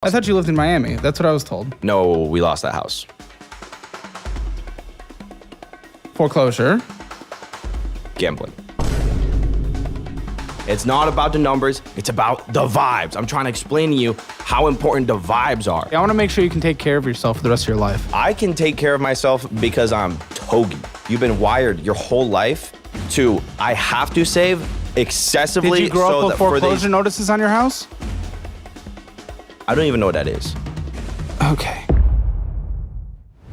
I thought you lived in Miami. That's what I was told. No, we lost that house. Foreclosure. Gambling. It's not about the numbers, it's about the vibes. I'm trying to explain to you how important the vibes are. I want to make sure you can take care of yourself for the rest of your life. I can take care of myself because I'm togi. You've been wired your whole life to, I have to save excessively. Did you grow up with foreclosure notices on your house? I don't even know what that is. Okay.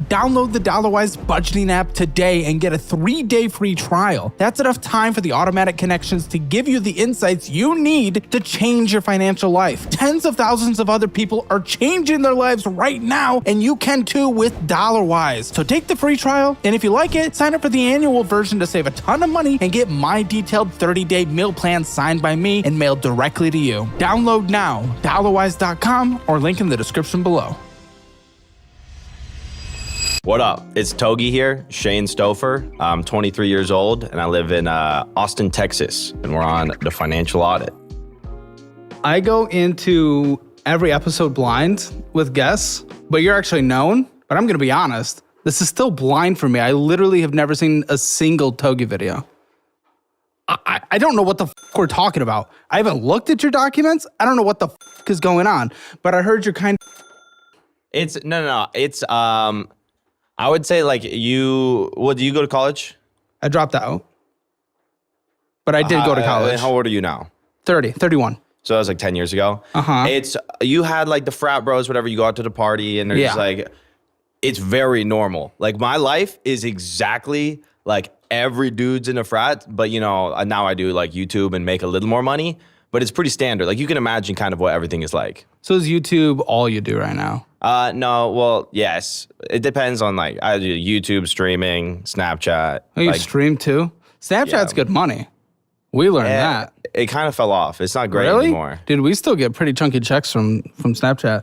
Download the DollarWise budgeting app today and get a 3-day free trial. That's enough time for the automatic connections to give you the insights you need to change your financial life. Tens of thousands of other people are changing their lives right now, and you can too with DollarWise. So take the free trial, and if you like it, sign up for the annual version to save a ton of money and get my detailed 30-day meal plan signed by me and mailed directly to you. Download now, dollarwise.com, or link in the description below. What up? It's Togi here, Shane Stouffer. I'm 23 years old and I live in Austin, Texas, and we're on the financial audit. I go into every episode blind with guests, but you're actually known. But I'm going to be honest, this is still blind for me. I literally have never seen a single Togi video. I don't know what the f we're talking about. I haven't looked at your documents. I don't know what the f is going on, but I heard you're kind of... It's, no. It's, I would say like you, do you go to college? I dropped out, but I did go to college. How old are you now? 31. So that was like 10 years ago. It's, you had like the frat bros, whatever, you go out to the party and they're just like, it's very normal. Like my life is exactly like every dude's in a frat, but you know, now I do like YouTube and make a little more money, but it's pretty standard. Like you can imagine kind of what everything is like. So is YouTube all you do right now? No, well, yes. It depends on like, I do YouTube, streaming, Snapchat. Oh, you like, stream too? Snapchat's good money. We learned that. It kind of fell off. It's not great really? anymore. Dude, we still get pretty chunky checks from Snapchat.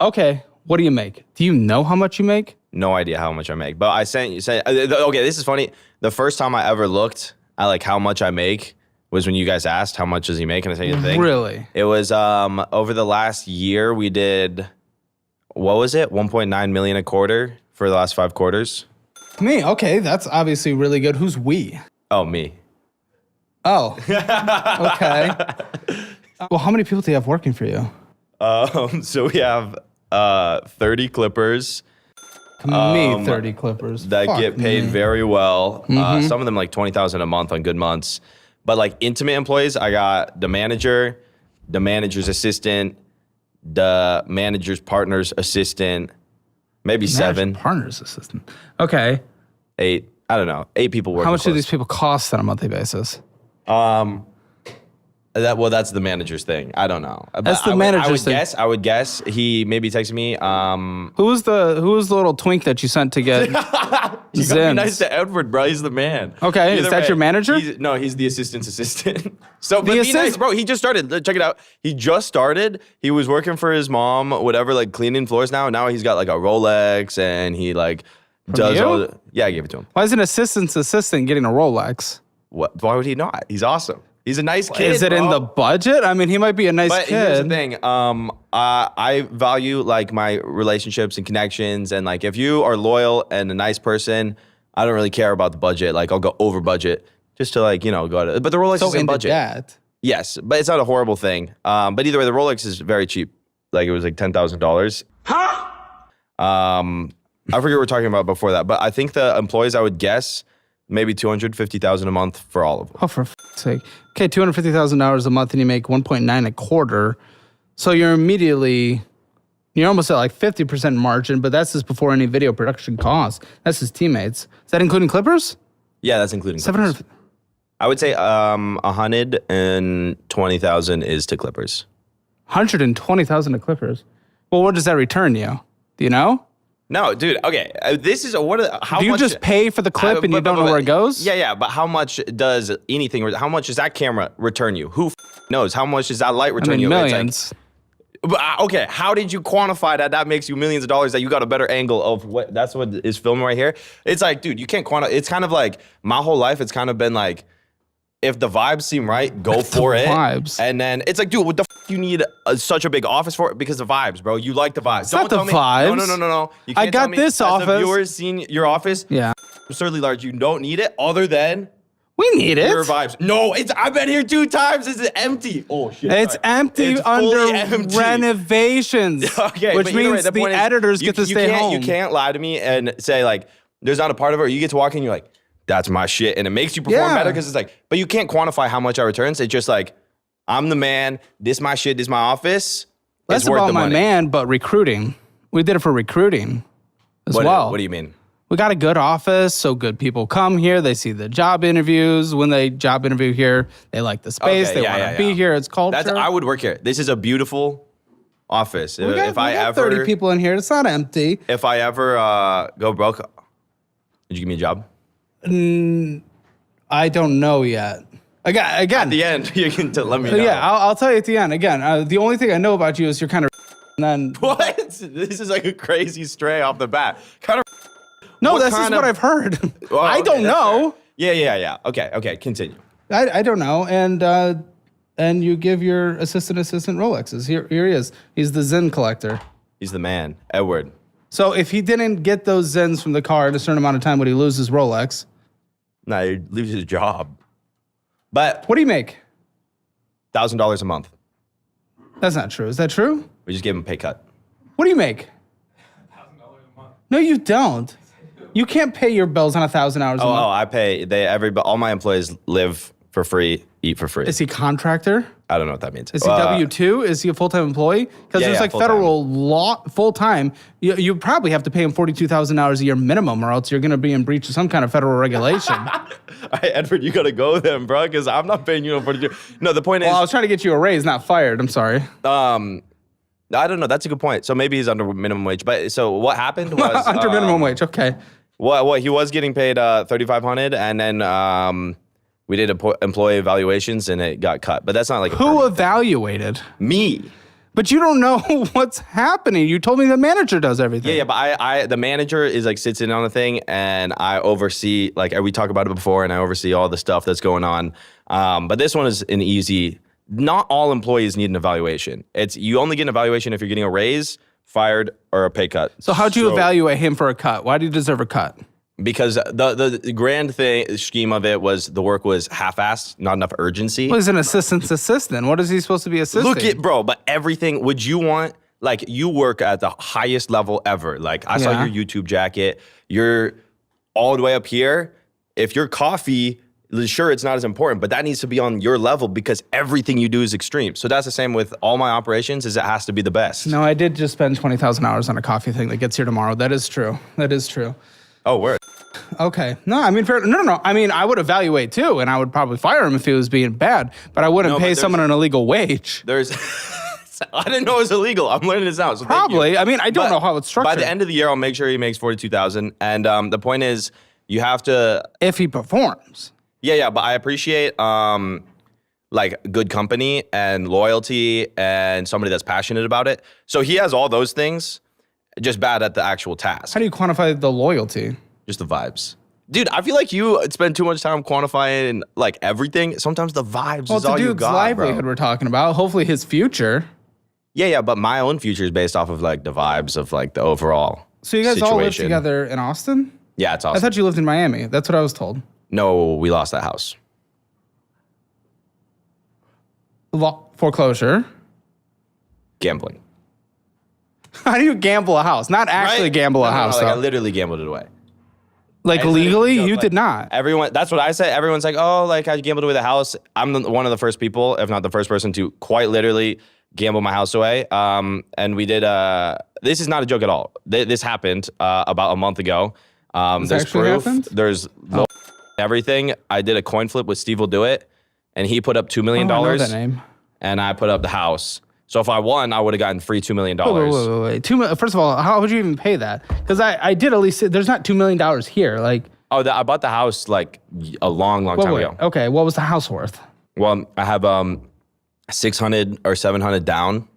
Okay, what do you make? Do you know how much you make? No idea how much I make, but I sent you, okay, this is funny. The first time I ever looked at like how much I make was when you guys asked how much does he make, and I sent you the thing. Really? It was, over the last year, we did, what was it? 1.9 million a quarter for the last 5 quarters. Me, okay, that's obviously really good. Who's we? Oh, me. Oh, okay. Well, how many people do you have working for you? So we have 30 clippers. Me, 30 clippers. That get paid very well. Some of them like 20,000 a month on good months. But like intimate employees, I got the manager, the manager's assistant, the manager's partner's assistant, maybe 7. Partner's assistant. Okay. 8. I don't know. 8 people working. How much do these people cost on a monthly basis? That's the manager's thing. I don't know. That's the manager's thing. I would guess he maybe texted me. Who was the little twink that you sent to get? You gotta be nice to Edward, bro. He's the man. Okay, is that your manager? He's the assistant's assistant. So, but be nice, bro. He just started. Check it out. He just started. He was working for his mom, whatever, like cleaning floors now. Now he's got like a Rolex, and he like does you? all the, yeah, I gave it to him. Why is an assistant's assistant getting a Rolex? What? Why would he not? He's awesome. He's a nice kid. Is it in the budget? I mean, he might be a nice kid. Here's the thing. I value like my relationships and connections, and like if you are loyal and a nice person, I don't really care about the budget. Like I'll go over budget just to like, you know, go to. But the Rolex is in budget. That. Yes, but it's not a horrible thing. But either way, the Rolex is very cheap. Like it was like $10,000. Huh? I forget what we're talking about before that, but I think the employees, I would guess, maybe $250,000 a month for all of them. Oh, for f***'s sake. Okay, $250,000 a month and you make 1.9 a quarter. So you're almost at like 50% margin, but that's just before any video production costs. That's his teammates. Is that including Clippers? Yeah, that's including Clippers. 700. I would say 120,000 is to Clippers. 120,000 to Clippers. Well, what does that return you? Do you know? No, dude. Okay, this is how do you much, just pay for the clip and you don't know where it goes? Yeah. But how much does anything? How much does that camera return you? Who knows? How much does that light return you? Millions. Okay, how did you quantify that? That makes you millions of dollars. That you got a better angle of what? That's what is filming right here. It's like, dude, you can't quantify. It's kind of like my whole life. It's kind of been like if the vibes seem right, go for it. Vibes. And then it's like, dude, what the you need such a big office for? Because the vibes, bro. You like the vibes. It's not the vibes. No. You I can't got tell me this as office. the viewers seen your office. Yeah. Absurdly large. You don't need it other than we need it. your vibes. No, I've been here 2 times. It's empty. Oh shit. It's empty under renovations. Okay, which means the editors get to stay home. You can't lie to me and say like there's not a part of it. Or you get to walk in, you're like, that's my shit, and it makes you perform better because it's like, but you can't quantify how much I returns. It's just like, I'm the man. This my shit. This my office. Less about my man, but recruiting. We did it for recruiting as well. What do you mean? We got a good office, so good people come here. They see the job interviews. When they job interview here, they like the space. They want to be here. It's culture. I would work here. This is a beautiful office. We got 30 people in here. It's not empty. If I ever go broke, did you give me a job? I don't know yet. Again. At the end, you can let me know. Yeah, I'll tell you at the end. Again, the only thing I know about you is you're kind of and then... What? This is like a crazy stray off the bat. Kind of... No, this is what I've heard. Well, I don't know. Yeah. Okay, continue. I don't know. And you give your assistant Rolexes. Here he is. He's the Zen collector. He's the man. Edward. So if he didn't get those Zens from the car in a certain amount of time, would he lose his Rolex? No, he loses his job. But what do you make? $1,000 a month. That's not true. Is that true? We just gave him a pay cut. What do you make? $1,000 a month. No, you don't. You can't pay your bills on 1,000 hours a month. Oh, I pay. All my employees live for free, eat for free. Is he contractor? I don't know what that means. Is he W-2? Is he a full-time employee? Because there's like federal law, full-time. You probably have to pay him $42,000 a year minimum, or else you're going to be in breach of some kind of federal regulation. All right, Edward, you got to go then, bro, because I'm not paying you $42. No, the point is... Well, I was trying to get you a raise, not fired. I'm sorry. I don't know. That's a good point. So maybe he's under minimum wage. But so what happened was... Under minimum wage, okay. What he was getting paid $3,500, and then we did employee evaluations, and it got cut. But that's not like who evaluated me. But you don't know what's happening. You told me the manager does everything. Yeah. But I the manager is like sits in on the thing, and I oversee like we talked about it before, and I oversee all the stuff that's going on. But this one is an easy. Not all employees need an evaluation. You only get an evaluation if you're getting a raise, fired, or a pay cut. So how'd you evaluate him for a cut? Why did he deserve a cut? Because the grand scheme of it was the work was half-assed, not enough urgency. Well, he's an assistant's assistant. What is he supposed to be assisting? But everything, would you want, like you work at the highest level ever. Like I saw your YouTube jacket. You're all the way up here. If your coffee, sure, it's not as important, but that needs to be on your level because everything you do is extreme. So that's the same with all my operations is it has to be the best. No, I did just spend 20,000 hours on a coffee thing that gets here tomorrow. That is true. Oh, word. Okay. No, I mean, no. I mean, I would evaluate too, and I would probably fire him if he was being bad, but I wouldn't pay someone an illegal wage. I didn't know it was illegal. I'm learning this now. So probably. I mean, I don't know how it's structured. By the end of the year, I'll make sure he makes $42,000. And the point is, you have to... If he performs. Yeah, but I appreciate like good company and loyalty and somebody that's passionate about it. So he has all those things, just bad at the actual task. How do you quantify the loyalty? Just the vibes. Dude, I feel like you spend too much time quantifying like everything. Sometimes the vibes is all you got, bro. Well, it's a dude's livelihood we're talking about. Hopefully his future. Yeah, but my own future is based off of like the vibes of like the overall So you guys situation. all live together in Austin? Yeah, it's Austin. I thought you lived in Miami. That's what I was told. No, we lost that house. Foreclosure. Gambling. How do you gamble a house? Not actually gamble a house, like though. I literally gambled it away. Like legally? You did not. Everyone, that's what I said. Everyone's like, oh, like I gambled away the house. I'm one of the first people, if not the first person to quite literally gamble my house away. And we did, this is not a joke at all. This happened about a month ago. There's proof. Happened? There's everything. I did a coin flip with Steve Will Do It. And he put up $2 million. I know that name. And I put up the house. So if I won, I would have gotten free $2 million. Wait. First of all, how would you even pay that? Because I did at least, there's not $2 million here. Like. Oh, I bought the house like a long time ago. Okay, what was the house worth? Well, I have 600 or 700 down.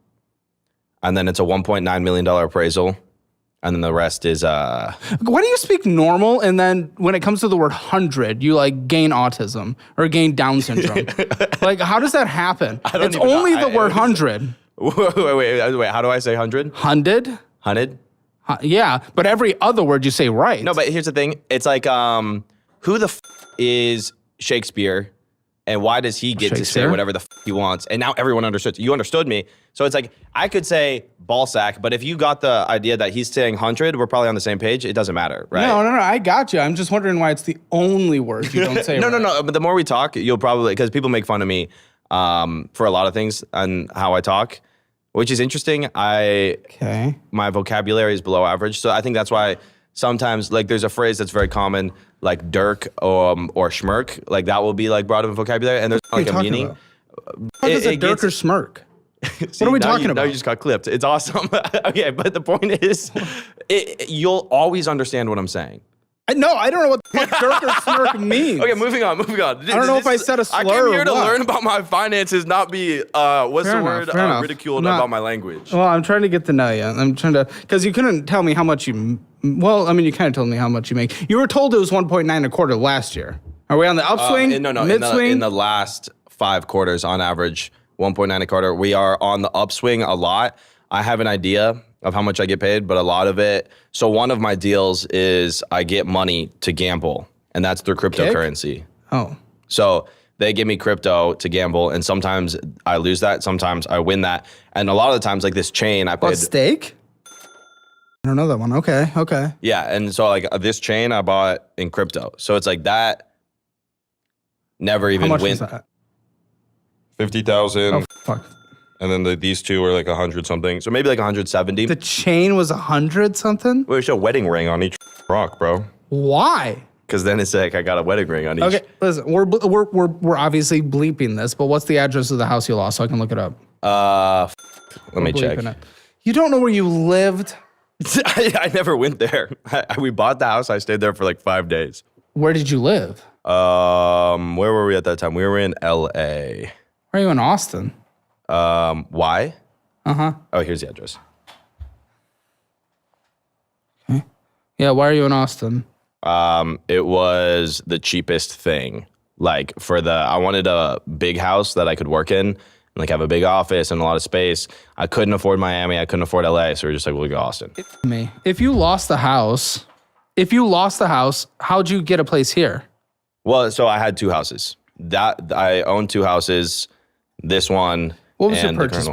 And then it's a $1.9 million appraisal. And then the rest is Why do you speak normal and then when it comes to the word 100, you like gain autism or gain Down syndrome? Like, how does that happen? It's only the word 100. Wait. How do I say 100? 100? 100? Yeah, but every other word you say right. No, but here's the thing. It's like, who the is Shakespeare? And why does he get to say whatever the he wants? And now everyone understood. You understood me. So it's like, I could say ball sack, but if you got the idea that he's saying 100, we're probably on the same page. It doesn't matter, right? No, I got you. I'm just wondering why it's the only word you don't say. No. But the more we talk, you'll probably, because people make fun of me for a lot of things and how I talk, which is interesting. My vocabulary is below average. So I think that's why sometimes, like, there's a phrase that's very common, like dirk or schmirk, like that will be like brought up in vocabulary, and there's like a meaning. What is a dirk or smirk? What are we talking about? Now you just got clipped. It's awesome. Okay, but the point is, you'll always understand what I'm saying. I don't know what the fuck dirk or smirk means. Okay, moving on. I don't know if I said a slur. I came here to learn about my finances, not be ridiculed about my language. Well, I'm trying to get to know you. I'm trying to, because you couldn't tell me how much you. Well, I mean, you kind of told me how much you make. You were told it was 1.9 a quarter last year. Are we on the upswing? Mid-swing? In the last 5 quarters, on average, 1.9 a quarter. We are on the upswing a lot. I have an idea of how much I get paid, but a lot of it. So one of my deals is I get money to gamble, and that's through cryptocurrency. Oh. So they give me crypto to gamble, and sometimes I lose that, sometimes I win that. And a lot of the times, like this chain, I paid. What, stake? I don't know that one. Okay. Yeah, and so like this chain I bought in crypto. So it's like that never even went. How much went. was that? 50,000. Oh, fuck. And then these two were like 100 something. So maybe like 170. The chain was 100 something? We should a wedding ring on each rock, bro. Why? Because then it's like I got a wedding ring on each. Okay, listen, we're obviously bleeping this, but what's the address of the house you lost so I can look it up? Let me check. You don't know where you lived? I never went there. We bought the house. I stayed there for like 5 days. Where did you live? Where were we at that time? We were in LA. Why are you in Austin? Why? Uh-huh. Oh, here's the address. Okay. Yeah, why are you in Austin? It was the cheapest thing. Like I wanted a big house that I could work in, and like have a big office and a lot of space. I couldn't afford Miami. I couldn't afford LA. So we were just like, we'll go Austin. If you lost the house, how'd you get a place here? Well, so I had 2 houses. I owned 2 houses. This one. What was your purchase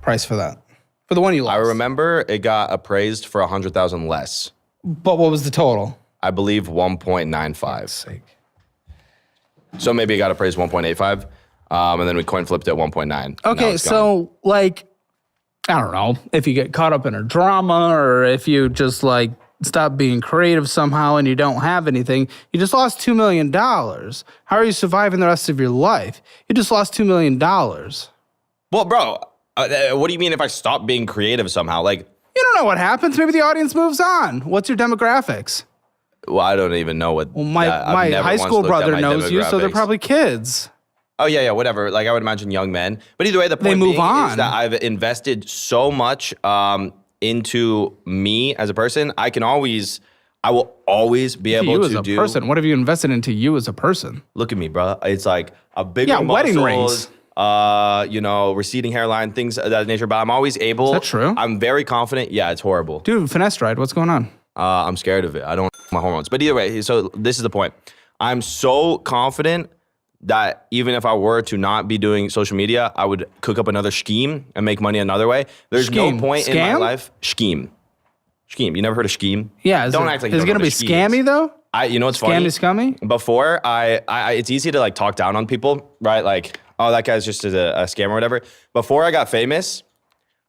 price for that? For the one you lost? I remember it got appraised for 100,000 less. But what was the total? I believe 1.95. So maybe it got appraised 1.85. And then we coin flipped at 1.9. Okay, so like, I don't know if you get caught up in a drama or if you just like stop being creative somehow and you don't have anything. You just lost $2 million. How are you surviving the rest of your life? You just lost $2 million. Well, bro, what do you mean if I stop being creative somehow? Like, you don't know what happens. Maybe the audience moves on. What's your demographics? Well, I don't even know what. Well, my high school brother knows you, so they're probably kids. Oh, yeah, whatever. Like, I would imagine young men. But either way, the point being is that I've invested so much into me as a person. I will always be able to do. Person. What have you invested into you as a person? Look at me, bro. It's like a big wedding rings. Receding hairline, things of that nature. But I'm always able. Is that true? I'm very confident. Yeah, it's horrible. Dude, finesse ride. What's going on? I'm scared of it. I don't my hormones. But either way, so this is the point. I'm so confident that even if I were to not be doing social media, I would cook up another scheme and make money another way. There's no point in my life. Scheme. You never heard of scheme? Yeah. Act like is it going to be scammy though? You know what's funny? Scammy? Before, it's easy to like talk down on people, right? Like, oh, that guy's just a scam or whatever. Before I got famous,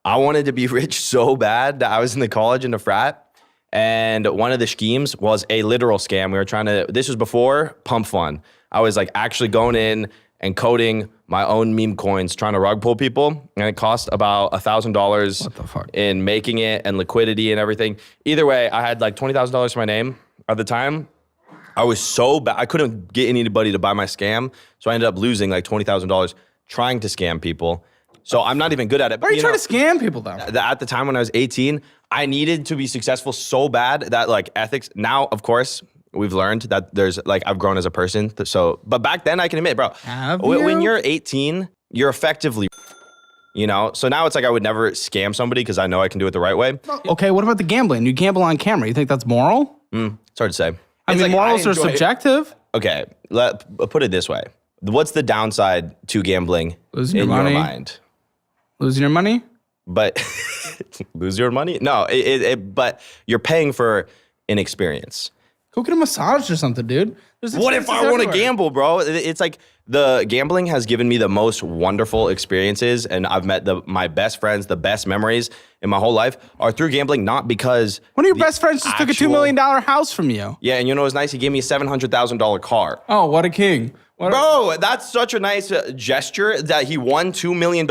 I wanted to be rich so bad that I was in the college in the frat. And one of the schemes was a literal scam. We were this was before Pump Fun. I was like actually going in and coding my own meme coins, trying to rug pull people. And it cost about $1,000 in making it and liquidity and everything. Either way, I had like $20,000 to my name at the time. I was so bad. I couldn't get anybody to buy my scam. So I ended up losing like $20,000 trying to scam people. So I'm not even good at it. Why are you trying to scam people though? At the time when I was 18, I needed to be successful so bad that like ethics. Now, of course, we've learned that there's like I've grown as a person. So, but back then I can admit, bro, when you're 18, you're effectively, you know. So now it's like I would never scam somebody because I know I can do it the right way. Okay, what about the gambling? You gamble on camera. You think that's moral? It's hard to say. I mean, morals are subjective. Okay, put it this way. What's the downside to gambling Losing your money. Your mind? Losing your money? But lose your money? No, but you're paying for an experience. Go get a massage or something, dude. What if I want to gamble, bro? It's like the gambling has given me the most wonderful experiences, and I've met my best friends, the best memories in my whole life are through gambling, not because one of your best friends just took a $2 million house from you. Yeah, and you know what's nice? He gave me a $700,000 car. Oh, what a king. Bro, that's such a nice gesture that he won $2 million.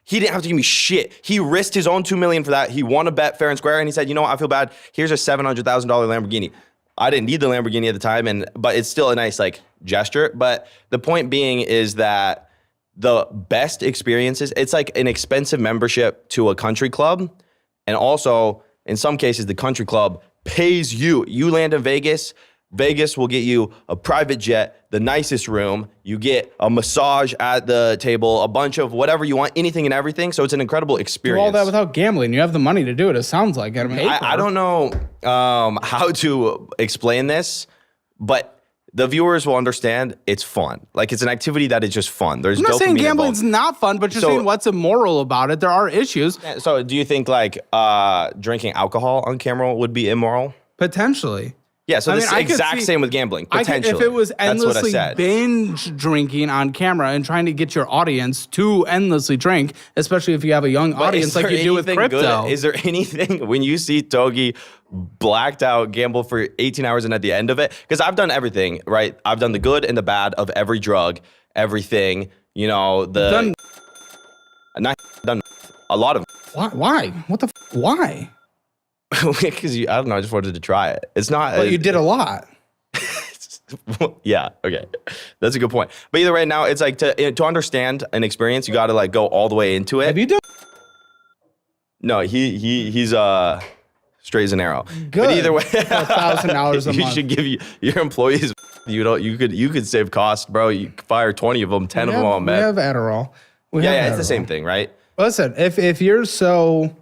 He didn't have to give me shit. He risked his own $2 million for that. He won a bet fair and square, and he said, you know what, I feel bad. Here's a $700,000 Lamborghini. I didn't need the Lamborghini at the time, but it's still a nice like gesture. But the point being is that the best experiences, it's like an expensive membership to a country club. And also, in some cases, the country club pays you. You land in Vegas. Vegas will get you a private jet, the nicest room. You get a massage at the table, a bunch of whatever you want, anything and everything. So it's an incredible experience. Do all that without gambling. You have the money to do it. It sounds like it. I don't know how to explain this, but the viewers will understand it's fun. Like it's an activity that is just fun. There's I'm not saying gambling's gambling's not fun, but you're saying what's immoral about it. There are issues. So do you think like drinking alcohol on camera would be immoral? Potentially. Yeah, so the exact same with gambling, potentially. If it was endlessly binge drinking on camera and trying to get your audience to endlessly drink, especially if you have a young audience like you do with crypto. Is there anything, when you see Togi blacked out, gamble for 18 hours and at the end of it, because I've done everything, right? I've done the good and the bad of every drug, everything, you know, not done a lot of. Why? What the why? Because I don't know, I just wanted to try it. It's not. Well, you did a lot. Yeah. Okay. That's a good point. But either way, now it's like to understand an experience, you got to like go all the way into it. Have you done? No, he's straight as an arrow. Good. But either way, $1,000 a month. You should give your employees. You could save costs, bro. You fire 20 of them, 10 of them on We have Adderall. Yeah, it's the same thing, right? Listen, if you're so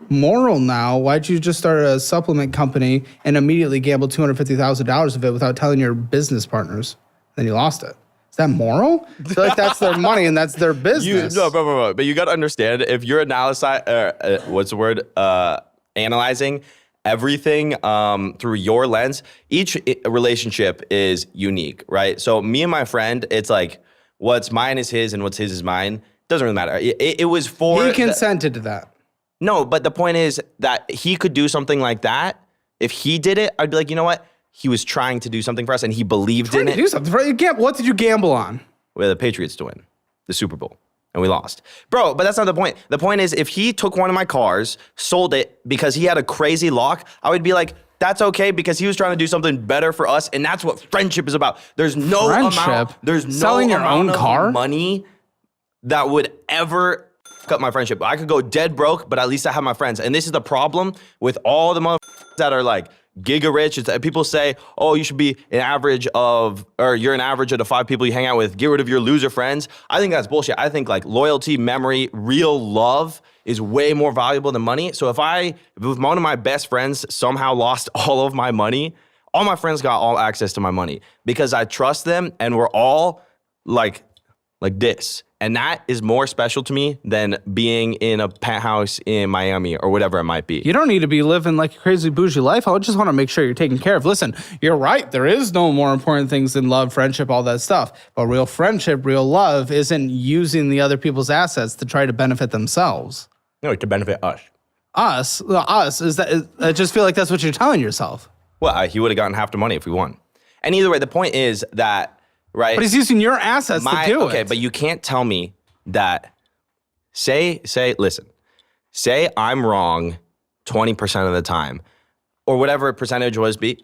moral now, why'd you just start a supplement company and immediately gamble $250,000 of it without telling your business partners? Then you lost it. Is that moral? I feel like that's their money and that's their business. Bro. But you got to understand, if you're analyzing everything through your lens, each relationship is unique, right? So me and my friend, it's like what's mine is his and what's his is mine. Doesn't really matter. It was for... He consented to that. No, but the point is that he could do something like that. If he did it, I'd be like, you know what? He was trying to do something for us and he believed in it. Do something. What did you gamble on? Well, the Patriots to win the Super Bowl. And we lost. Bro, but that's not the point. The point is, if he took one of my cars, sold it because he had a crazy lock, I would be like, that's okay because he was trying to do something better for us. And that's what friendship is about. There's no amount, selling your own car money that would ever cut my friendship. I could go dead broke, but at least I have my friends. And this is the problem with all the motherfuckers that are like giga rich. It's, people say, oh, you should be you're an average of the 5 people you hang out with. Get rid of your loser friends. I think that's bullshit. I think like loyalty, memory, real love is way more valuable than money. So if one of my best friends somehow lost all of my money, all my friends got all access to my money because I trust them and we're all like this. And that is more special to me than being in a penthouse in Miami or whatever it might be. You don't need to be living like a crazy bougie life. I just want to make sure you're taken care of. Listen, you're right. There is no more important things than love, friendship, all that stuff. But real friendship, real love isn't using the other people's assets to try to benefit themselves. No, to benefit us. Us is that? I just feel like that's what you're telling yourself. Well, he would have gotten half the money if we won. And either way, the point is that, right? But he's using your assets to do it. Okay, but you can't tell me that. Listen. Say I'm wrong 20% of the time, or whatever percentage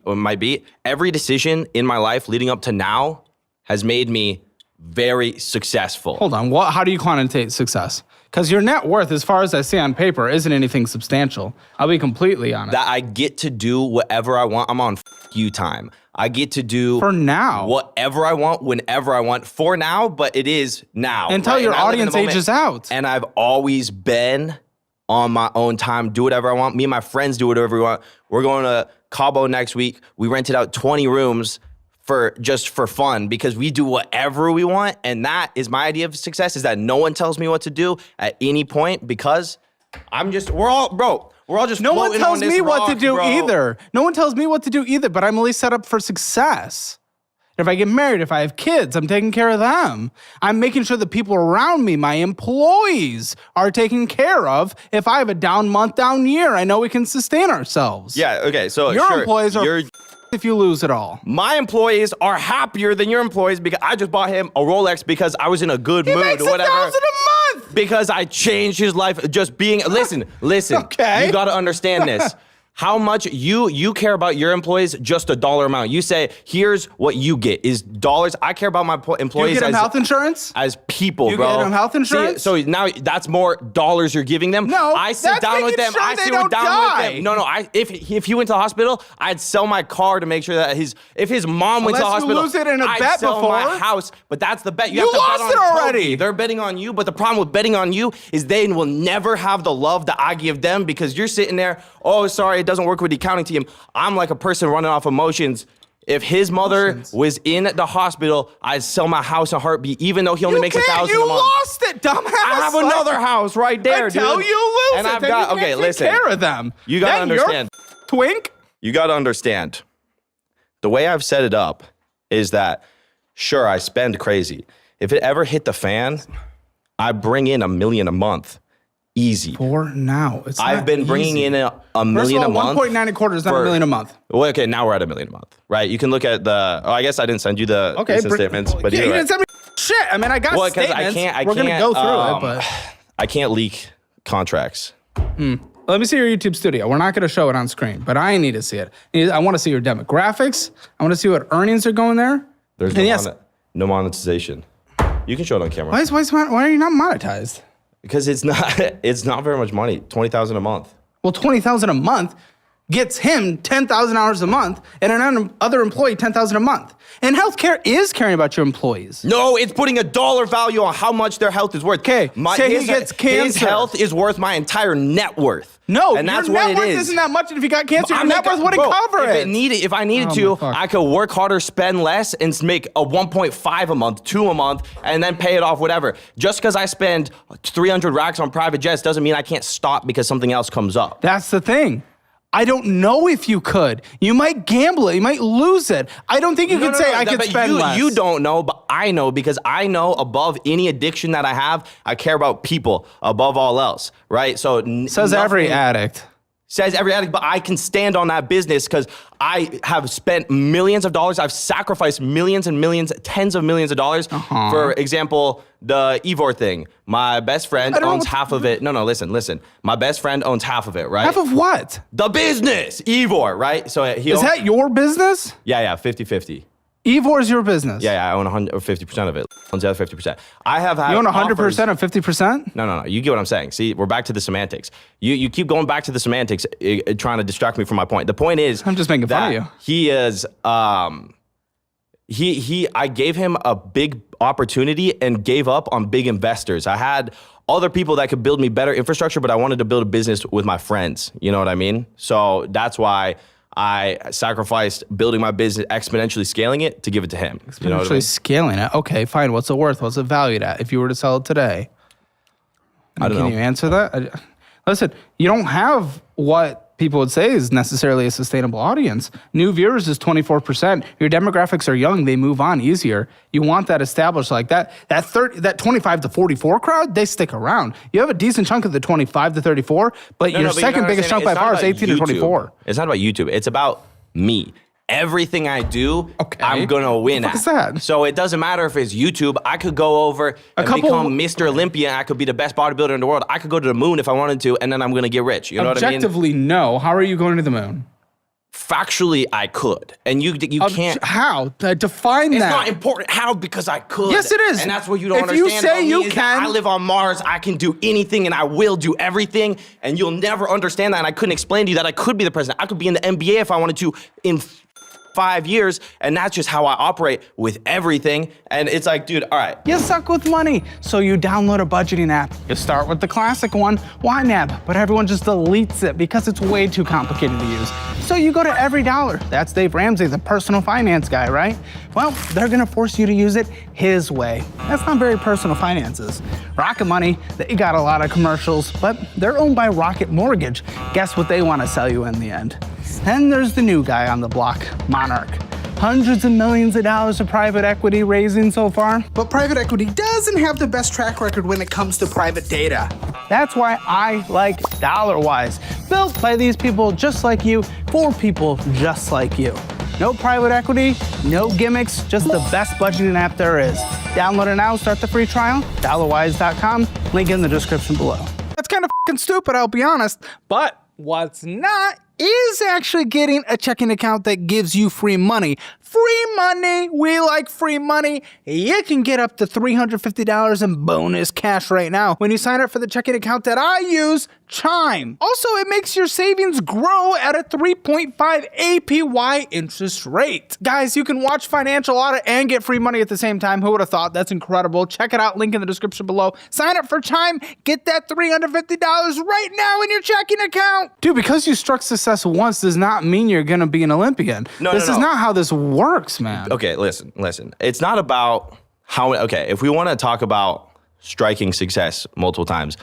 might be. Every decision in my life leading up to now has made me very successful. Hold on. How do you quantitate success? Because your net worth, as far as I see on paper, isn't anything substantial. I'll be completely honest. That I get to do whatever I want. I'm on you time. I get to do for now whatever I want, whenever I want. For now, but it is now. Until your audience ages out. And I've always been on my own time, do whatever I want. Me and my friends do whatever we want. We're going to Cabo next week. We rented out 20 rooms for fun because we do whatever we want. And that is my idea of success, is that no one tells me what to do at any point, because we're all just no one tells me what to do bro. either. No one tells me what to do either, but I'm at least set up for success. If I get married, if I have kids, I'm taking care of them. I'm making sure the people around me, my employees, are taken care of. If I have a down month, down year, I know we can sustain ourselves. Yeah, okay, so your employees are if you lose it all. My employees are happier than your employees because I just bought him a Rolex because I was in a good mood makes or whatever. $1,000 a month. Because I changed his life just being, listen, Okay. You gotta understand this. How much you care about your employees, just a dollar amount. You say, here's what you get is dollars. I care about my employees. You get them health insurance? As people, you bro. You get them health insurance? See, so now that's more dollars you're giving them. No, I sit down with them. Sure I sit down with them. No, if he went to the hospital, I'd sell my car to make sure that if his mom went to the hospital, you lose it in a I'd bet sell before. my house. But that's the bet. You have to lost bet it on already. Toby. They're betting on you, but the problem with betting on you is they will never have the love that I give them, because you're sitting there, oh, sorry, it doesn't work with the accounting team. I'm like a person running off emotions. If his mother was in the hospital, I'd sell my house in a heartbeat, even though he only makes $1,000 a month. You lost it, dumbass. I have another house right there, Until dude. you lose and it, I've then got, you okay, can't listen. take care of them. You gotta understand. Twink. You gotta understand. The way I've set it up is that, sure, I spend crazy. If it ever hit the fan, I bring in $1 million a month. Easy. For now. It's I've been bringing in a million a month. 1.9 a quarter is not $1 million a month. Well, okay, now we're at $1 million a month, right? You can look at I guess I didn't send you the statements, but you didn't send me shit. I mean, I got statements. We're going to go through it, but I can't leak contracts. Let me see your YouTube studio. We're not going to show it on screen, but I need to see it. I want to see your demographics. I want to see what earnings are going there. There's no monetization. You can show it on camera. Why are you not monetized? Because it's not very much money. $20,000 a month. Well, $20,000 a month gets him 10,000 hours a month, and another employee 10,000 a month. And healthcare is caring about your employees. No, it's putting a dollar value on how much their health is worth. Okay, say he gets cancer. His health is worth my entire net worth. No, and that's your what net worth isn't that much. And if you got cancer, your net worth wouldn't cover it. If I needed to, I could work harder, spend less, and make a 1.5 a month, 2 a month, and then pay it off, whatever. Just because I spend 300 racks on private jets doesn't mean I can't stop because something else comes up. That's the thing. I don't know if you could. You might gamble it. You might lose it. I don't think you could say I could spend less. You don't know, but I know, because I know above any addiction that I have, I care about people above all else, right? So says every addict. Says every addict, but I can stand on that business because I have spent millions of dollars. I've sacrificed millions and millions, tens of millions of dollars. For example, the Ivor thing. My best friend owns half of it. No, listen. My best friend owns half of it, right? Half of what? The business, Ivor, right? So is that your business? Yeah, 50-50. Ivor is your business. Yeah, I own 50% of it. Owns the other 50%. I have had. You own 100% of 50%? No. You get what I'm saying. See, we're back to the semantics. You keep going back to the semantics, trying to distract me from my point. The point is, I'm just making fun of you. He is. I gave him a big opportunity and gave up on big investors. I had other people that could build me better infrastructure, but I wanted to build a business with my friends. You know what I mean? So that's why I sacrificed building my business, exponentially scaling it to give it to him. Exponentially you know what I mean? Scaling it. Okay, fine. What's it worth? What's it valued at if you were to sell it today? I don't know. Can you answer that? Listen, you don't have what people would say is necessarily a sustainable audience. New viewers is 24%. Your demographics are young. They move on easier. You want that established like that. That 25 to 44 crowd, they stick around. You have a decent chunk of the 25 to 34, but your second biggest chunk by far is 18 to 24. It's not about YouTube. It's about me. Everything I do, I'm gonna win at. What the fuck is that? So it doesn't matter if it's YouTube. I could go over and become Mr. Olympia. I could be the best bodybuilder in the world. I could go to the moon if I wanted to, and then I'm gonna get rich. You know what I mean? Objectively, no. How are you going to the moon? factually, I could. And you can't. How? Define that. It's not important. How? Because I could. Yes, it is. And that's what you don't if understand. If you say you can. I live on Mars. I can do anything and I will do everything. And you'll never understand that. And I couldn't explain to you that I could be the president. I could be in the NBA if I wanted to in 5 years, and that's just how I operate with everything. And it's like, dude, all right. You suck with money, so you download a budgeting app. You start with the classic one, YNAB, but everyone just deletes it because it's way too complicated to use. So you go to Every Dollar. That's Dave Ramsey, the personal finance guy, right? Well, they're gonna force you to use it his way. That's not very personal finances. Rocket Money, they got a lot of commercials, but they're owned by Rocket Mortgage. Guess what they wanna sell you in the end? Then there's the new guy on the block, Monarch. Hundreds of millions of dollars of private equity raising so far. But private equity doesn't have the best track record when it comes to private data. That's why I like DollarWise. Built by these people just like you, for people just like you. No private equity, no gimmicks, just the best budgeting app there is. Download it now, start the free trial, dollarwise.com, link in the description below. That's kind of fucking stupid, I'll be honest, but what's not is actually getting a checking account that gives you free money. Free money! We like free money. You can get up to $350 in bonus cash right now when you sign up for the checking account that I use, Chime. Also, it makes your savings grow at a 3.5 APY interest rate. Guys, you can watch Financial Audit and get free money at the same time. Who would have thought? That's incredible. Check it out. Link in the description below. Sign up for Chime. Get that $350 right now in your checking account. Dude, because you struck success once does not mean you're going to be an Olympian. This is not how this works, man. Okay, listen. It's not about how, if we want to talk about striking success multiple times,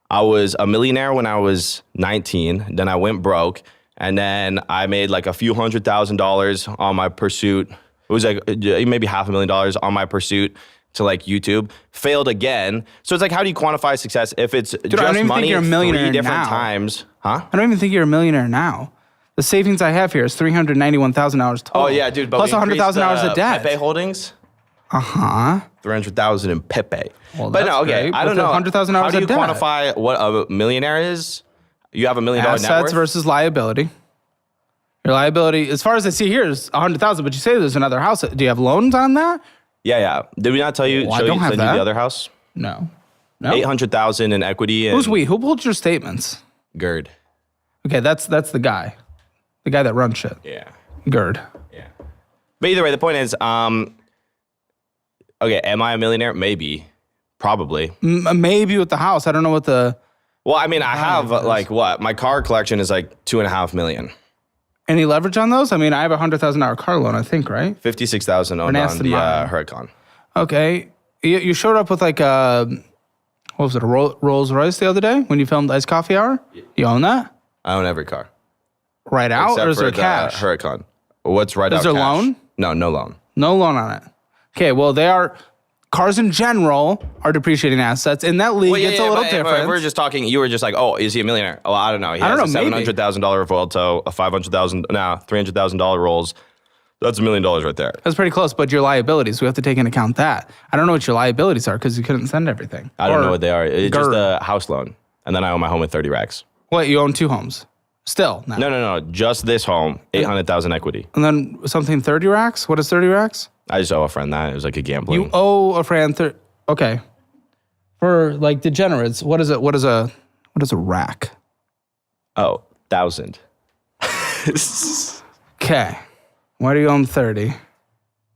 I was a millionaire when I was 19, then I went broke, and then I made like a few $100,000 on my pursuit. It was like maybe $500,000 on my pursuit to like YouTube. Failed again. So it's like, how do you quantify success if it's just I don't even money think you're a millionaire 3 different now. times? Huh? I don't even think you're a millionaire now. The savings I have here is $391,000 total. Oh yeah, dude. But plus $100,000 of debt. Pepe holdings. Uh-huh. 300,000 in Pepe. Well, but no, okay. Great. I don't know. $100,000 How do you of debt. quantify what a millionaire is? You have $1 million net worth? Assets versus liability. Your liability, as far as I see here, is $100,000. But you say there's another house. Do you have loans on that? Yeah. Did we not tell you? Well, I don't have send that. you the other house? No. $800,000 in equity. Who's we? Who pulled your statements? Gerd. Okay, that's the guy. The guy that runs shit. Yeah. Gerd. Yeah. But either way, the point is, okay, am I a millionaire? Maybe. Probably. Maybe with the house. I don't know what the... Well, I mean, I have like what? My car collection is like $2.5 million. Any leverage on those? I mean, I have a $100,000 car loan, I think, right? $56,000 owned on the Huracan. Okay. You showed up with like a... What was it, a Rolls Royce the other day when you filmed Iced Coffee Hour? You own that? I own every car. Right out, except or is for there the cash? Huracan. What's right out? Is there cash? loan? No loan. No loan on it. Okay, well, they are... Cars in general are depreciating assets. In that league, it's a little different. We're just talking. You were just like, oh, is he a millionaire? Oh, I don't know. He has a $700,000 Vuelto, a $300,000 Rolls. That's $1 million right there. That's pretty close, but your liabilities, we have to take into account that. I don't know what your liabilities are because you couldn't send everything. I don't know what they are. It's just a house loan. And then I own my home with 30 racks. What, you own 2 homes? Still? No. Just this home, 800,000 equity. And then something 30 racks? What is 30 racks? I just owe a friend that. It was like a gambling. You owe a friend okay. For like degenerates, what is a rack? Oh, 1,000. Okay. Why do you own 30?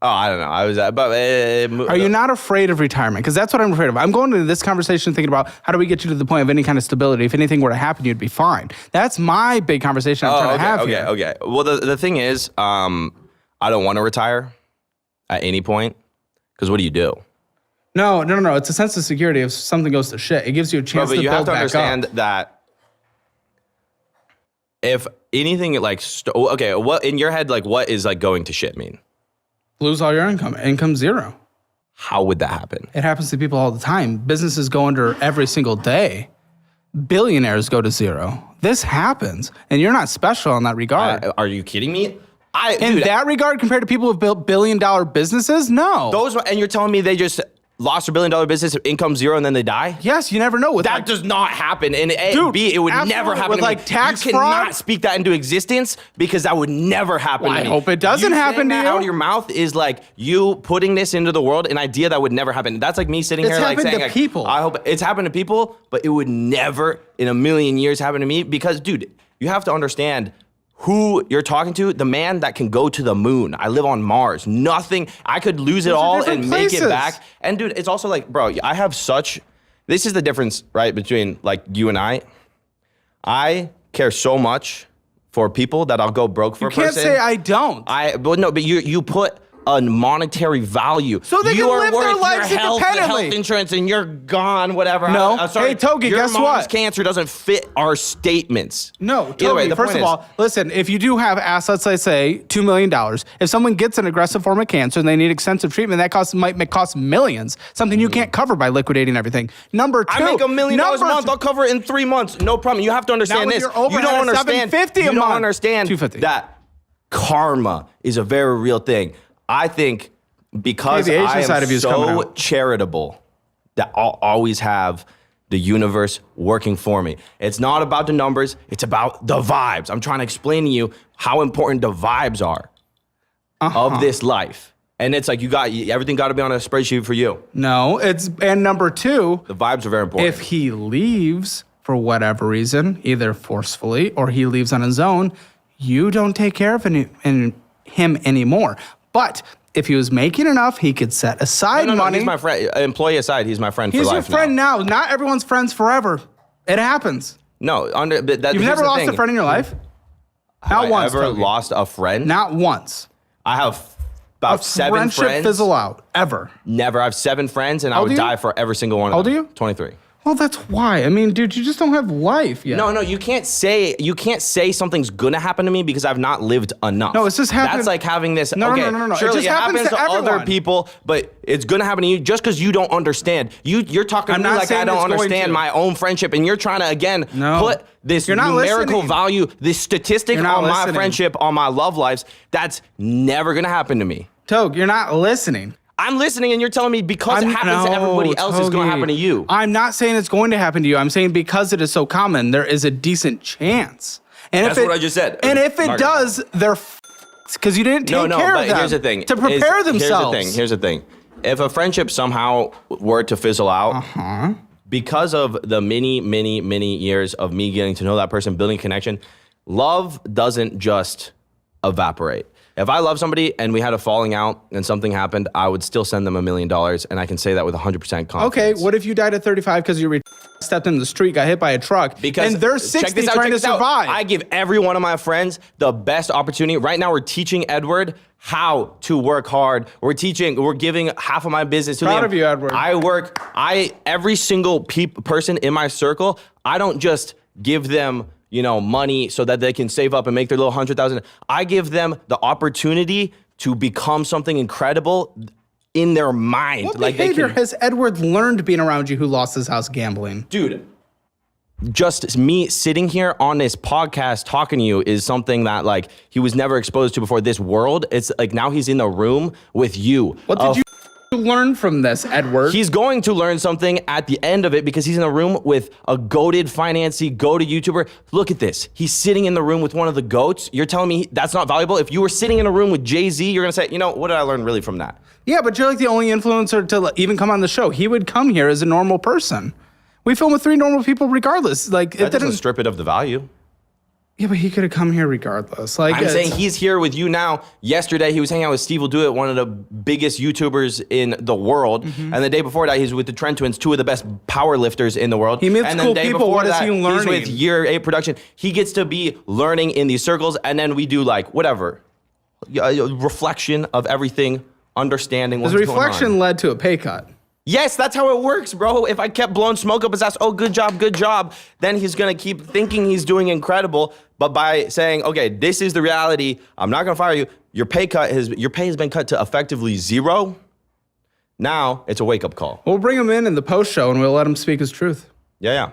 Oh, I don't know. I was Are you not afraid of retirement? Because that's what I'm afraid of. I'm going into this conversation thinking about how do we get you to the point of any kind of stability. If anything were to happen, you'd be fine. That's my big conversation I'm trying to have here. Okay. Well, the thing is, I don't want to retire at any point. Because what do you do? No. It's a sense of security if something goes to shit. It gives you a chance to build back up. But you have to understand that if anything like, what in your head, like what is like going to shit mean? Lose all your income. Income zero. How would that happen? It happens to people all the time. Businesses go under every single day. Billionaires go to zero. This happens, and you're not special in that regard. Are you kidding me? In that regard, compared to people who've built billion-dollar businesses, no. And you're telling me they just lost their $1 billion business, income zero, and then they die? Yes, you never know. That does not happen. And Dude, B, it would never happen. With to me. like tax you fraud? cannot speak that into existence because that would never happen to me. I hope it doesn't happen to you. Out of your mouth is like you putting this into the world, an idea that would never happen. That's like me sitting here like saying, to people. I hope it's happened to people, but it would never in a million years happen to me because, dude, you have to understand who you're talking to, the man that can go to the moon. I live on Mars. Nothing, I could lose it all and make it back. And dude, it's also like, bro, I have this is the difference, right, between like you and I. I care so much for people that I'll go broke for a person. You can't say I don't. But you put a monetary value. So they can live their lives independently. Health insurance and you're gone, whatever. No. Sorry, Hey, Togi, guess your mom's what? cancer doesn't fit our statements. No, Either Togi, first of all, listen, if you do have assets, let's say $2 million, if someone gets an aggressive form of cancer and they need extensive treatment, that might cost millions, something you can't cover by liquidating everything. Number two. I make $1 million a month. I'll cover it in 3 months. No problem. You have to understand this. You don't understand. You don't understand that karma is a very real thing. I think because I am so charitable that I'll always have the universe working for me. It's not about the numbers. It's about the vibes. I'm trying to explain to you how important the vibes are of this life. And it's like everything got to be on a spreadsheet for you. No, and number two, the vibes are very important. If he leaves for whatever reason, either forcefully or he leaves on his own, you don't take care of him anymore. But if he was making enough, he could set aside money. He's my friend. Employee aside, he's my friend for life. He's your friend now. Not everyone's friends forever. It happens. No, you've never lost a friend in your life? Not once. Ever lost a friend? Not once. I have about 7 friends. Friendship fizzle out ever. Never. I have 7 friends, and I would die for every single one of them. How old are you? 23. Well, that's why. I mean, dude, you just don't have life yet. No, you can't say something's gonna happen to me because I've not lived enough. No, it's just happening. That's like having this. No. Surely it happens to other people, but it's gonna happen to you just because you don't understand. You're talking to me like I don't understand my own friendship, and you're trying to put this numerical value, this statistic on my friendship, on my love lives. That's never gonna happen to me. Togue, you're not listening. I'm listening, and you're telling me because it happens to everybody else, it's going to happen to you. I'm not saying it's going to happen to you. I'm saying because it is so common, there is a decent chance. And that's what I just said. And if it does, they're because you didn't take care of them. Here's the thing. To prepare themselves. Here's the thing. If a friendship somehow were to fizzle out, because of the many years of me getting to know that person, building a connection, love doesn't just evaporate. If I love somebody and we had a falling out and something happened, I would still send them $1 million, and I can say that with 100% confidence. Okay, what if you died at 35 because you stepped in the street, got hit by a truck, and they're 60 trying to survive? I give every one of my friends the best opportunity. Right now, we're teaching Edward how to work hard. We're giving half of my business to him. Proud of you, Edward. Every single person in my circle, I don't just give them money so that they can save up and make their little 100,000. I give them the opportunity to become something incredible in their mind. What behavior has Edward learned being around you who lost his house gambling? Dude, just me sitting here on this podcast talking to you is something that he was never exposed to before. This world, it's like now he's in the room with you. What did you learn from this, Edward? He's going to learn something at the end of it because he's in a room with a goated financy, goated YouTuber. Look at this. He's sitting in the room with one of the goats. You're telling me that's not valuable? If you were sitting in a room with Jay-Z, you're going to say, what did I learn really from that? Yeah, but you're like the only influencer to even come on the show. He would come here as a normal person. We film with 3 normal people regardless. That doesn't strip it of the value. Yeah, but he could have come here regardless. I'm saying he's here with you now. Yesterday, he was hanging out with Steve Will Do It, one of the biggest YouTubers in the world. And the day before that, he's with the Trent Twins, 2 of the best power lifters in the world. He meets cool people. What is he learning? He's with Year 8 Production. He gets to be learning in these circles, and then we do whatever. A reflection of everything, understanding what's going on. His reflection led to a pay cut. Yes, that's how it works, bro. If I kept blowing smoke up his ass, good job, then he's gonna keep thinking he's doing incredible. But by saying, okay, this is the reality, I'm not gonna fire you. Your pay has been cut to effectively 0. Now it's a wake up call. We'll bring him in the post show and we'll let him speak his truth. Yeah.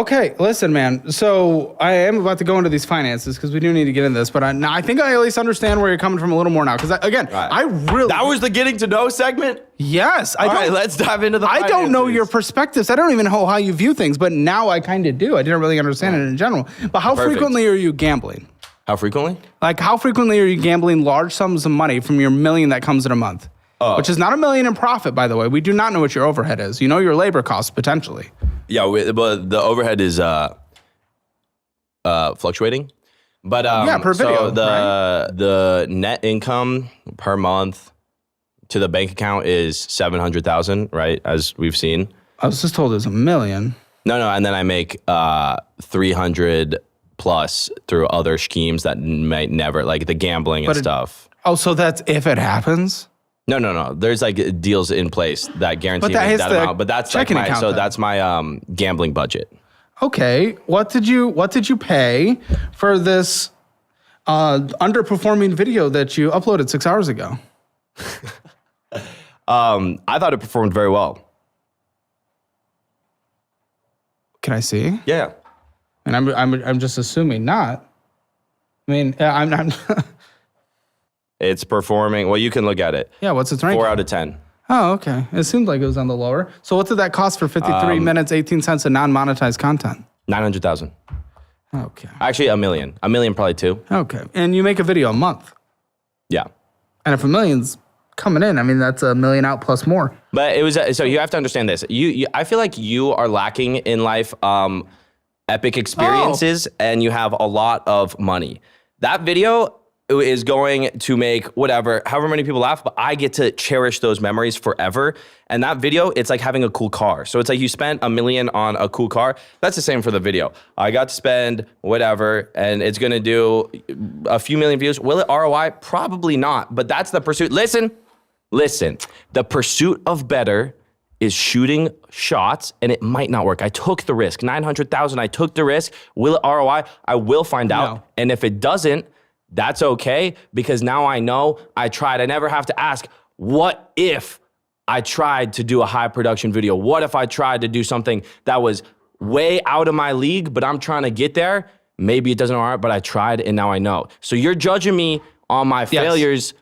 Okay, listen, man. So I am about to go into these finances because we do need to get into this, but I think I at least understand where you're coming from a little more now. Because again, Right. I really That was the getting to know segment. yes. All right, let's dive into the. I don't know finances. your perspectives. I don't even know how you view things, but now I kind of do. I didn't really understand it in general. But how Perfect. frequently are you gambling? How frequently? Like, how frequently are you gambling large sums of money from your million that comes in a month? Which is not a million in profit, by the way. We do not know what your overhead is. You know your labor costs potentially. Yeah, but the overhead is fluctuating. But per video, so the net income per month to the bank account is 700,000, right? As we've seen. I was just told it was a million. No, and then I make 300 plus through other schemes that might never, like the gambling and stuff. Oh, so that's if it happens? No. There's like deals in place that guarantee But that hits that the amount. But that's checking like account so then. that's my gambling budget. Okay. What did you pay for this underperforming video that you uploaded 6 hours ago? I thought it performed very well. Can I see? Yeah. And I'm just assuming not. I mean, I'm It's performing. Well, you can look at it. yeah, what's its rank? 4 out of 10. Oh, okay. It seemed like it was on the lower. So what did that cost for 53 minutes, 18 cents of non-monetized content? 900,000. Okay. Actually, a million. A million probably too. Okay. And you make a video a month. Yeah. And if a million's coming in, I mean, that's a million out plus more. But it was so you have to understand this. You I feel like you are lacking in life epic experiences and you have a lot of money. That video is going to make whatever, however many people laugh, but I get to cherish those memories forever. And that video, it's like having a cool car. So it's like you spent $1 million on a cool car. That's the same for the video. I got to spend whatever, and it's gonna do a few million views. Will it ROI? Probably not, but that's the pursuit. Listen, the pursuit of better is shooting shots, and it might not work. I took the risk, 900,000, I took the risk. Will it ROI? I will find out. No. And if it doesn't, that's okay, because now I know I tried. I never have to ask, what if I tried to do a high production video? What if I tried to do something that was way out of my league, but I'm trying to get there? Maybe it doesn't work, but I tried and now I know. So you're judging me on my failures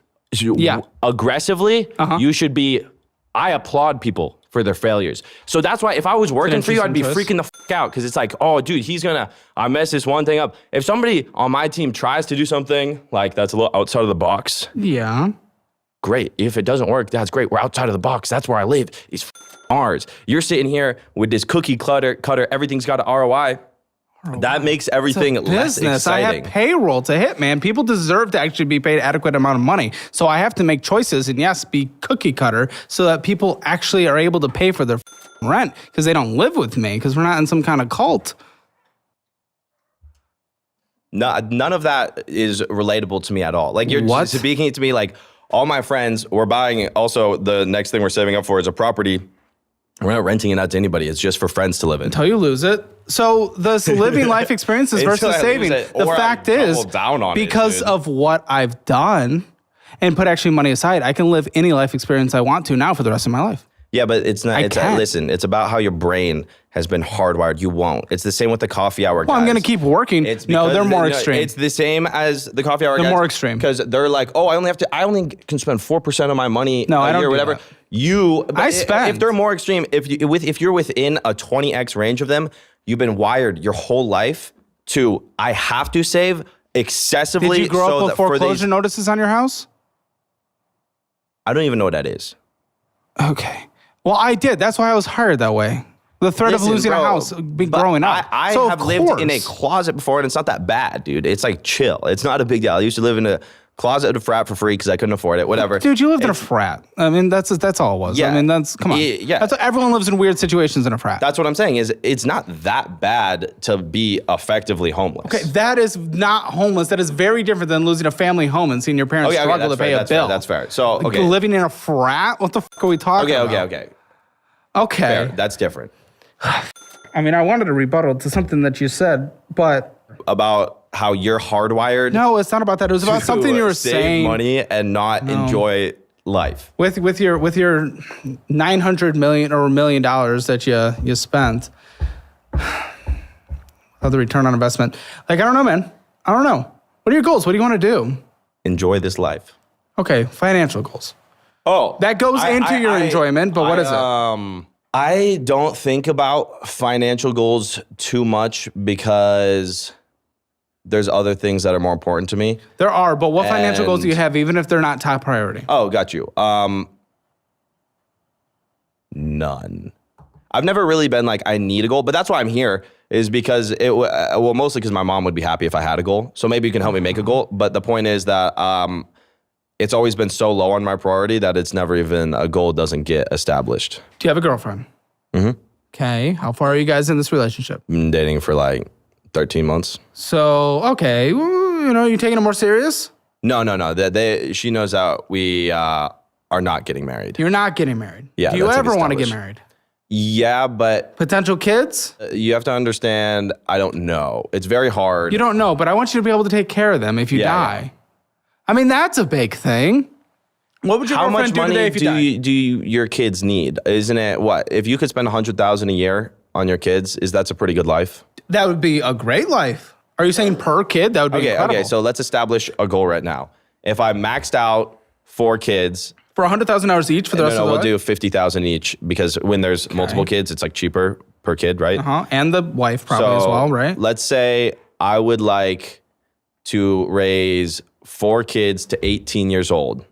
aggressively. You should be, I applaud people for their failures. So that's why if I was working for you, I'd be freaking the fuck out, because it's like, oh, dude, I messed this one thing up. If somebody on my team tries to do something like that's a little outside of the box, Yeah. great. If it doesn't work, that's great. We're outside of the box. That's where I live. It's ours. You're sitting here with this cookie cutter, everything's got an ROI. That makes everything less Business. I exciting. have payroll to hit, man. People deserve to actually be paid adequate amount of money. So I have to make choices and yes, be cookie cutter so that people actually are able to pay for their rent because they don't live with me because we're not in some kind of cult. No, none of that is relatable to me at all. Like you're What? speaking to me like all my friends were buying. Also, the next thing we're saving up for is a property. We're not renting it out to anybody. It's just for friends to live in. Until you lose it. So this living life experiences Until versus I lose saving. it, The or I fact is, double down on it, because dude. of what I've done and put actually money aside, I can live any life experience I want to now for the rest of my life. Yeah, but it's not. can't. Listen, it's about how your brain has been hardwired. You won't. It's the same with the coffee hour guys. Well, I'm going to keep working. It's No, because they're more extreme. It's the same as the coffee hour guys. They're more extreme. Because they're like, oh, I only can spend 4% of my money No, a I don't year or do whatever. that. I spend. If they're more extreme, if you're within a 20x range of them, you've been wired your whole life to, I have to save excessively. Did you grow so up with that for foreclosure notices on your house? I don't even know what that is. Okay. Well, I did. That's why I was hired that way. The threat of Listen, losing bro, a house growing up. I So, have of lived in a course. closet before, and it's not that bad, dude. It's like chill. It's not a big deal. I used to live in a closet at a frat for free because I couldn't afford it. Whatever. Dude, you lived in a frat. I mean, that's all it was. Yeah. I mean, come on. Yeah. That's everyone lives in weird situations in a frat. That's what I'm saying. Is it's not that bad to be effectively homeless. Okay, that is not homeless. That is very different than losing a family home and seeing your parents struggle to pay a bill. That's fair. So Like, okay. living in a frat? What the fuck are we talking about? Okay. Fair. Okay. That's different. I mean, I wanted to rebuttal to something that you said, but About how you're hardwired. no, it's not about that. It was about to something you were save saying. money and not enjoy life. With your $900 million or $1 million that you spent. of the return on investment. Like, I don't know, man. I don't know. What are your goals? What do you want to do? Enjoy this life. Okay, financial goals. Oh. That goes into your enjoyment, but what is it? I don't think about financial goals too much because there's other things that are more important to me. There are, but what financial goals do you have, even if they're not top priority? Oh, got you. None. I've never really been like, I need a goal, but that's why I'm here, is because mostly because my mom would be happy if I had a goal. So maybe you can help me make a goal. But the point is that it's always been so low on my priority that it's never even, a goal doesn't get established. Do you have a girlfriend? Mm-hmm. Okay. How far are you guys in this relationship? Been dating for like 13 months. So, okay. Well, you taking it more serious? No. She knows that we are not getting married. You're not getting married? Yeah. Do you ever want to get married? Yeah, but... Potential kids? You have to understand, I don't know. It's very hard. You don't know, but I want you to be able to take care of them if you die. Yeah. I mean, that's a big thing. What would your girlfriend do today if you died? How much money do your kids need? Isn't it, what? If you could spend $100,000 a year on your kids, that's a pretty good life? That would be a great life. Are you saying per kid? That would be incredible. Okay, so let's establish a goal right now. If I maxed out 4 kids... For $100,000 each for the rest of the life? No, we'll do $50,000 each because when there's multiple kids, it's like cheaper per kid, right? And the wife probably as well, right? Let's say I would like to raise 4 kids to 18 years old.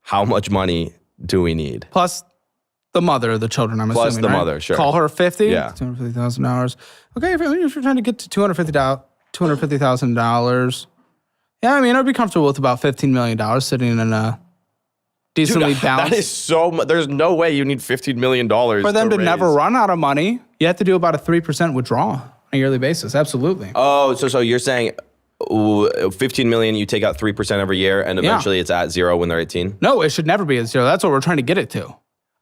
How much money do we need? Plus the mother of the children, I'm assuming, Plus the mother, sure. Call her 50? Yeah. $250,000. Okay, if you're trying to get to $250,000. Yeah, I mean, I'd be comfortable with about $15 million sitting in a decently balanced. That is so much. There's no way you need $15 million for them to never run out of money. You have to do about a 3% withdrawal on a yearly basis. Absolutely. Oh, so you're saying 15 million, you take out 3% every year, and eventually it's at 0 when they're 18? No, it should never be at 0. That's what we're trying to get it to.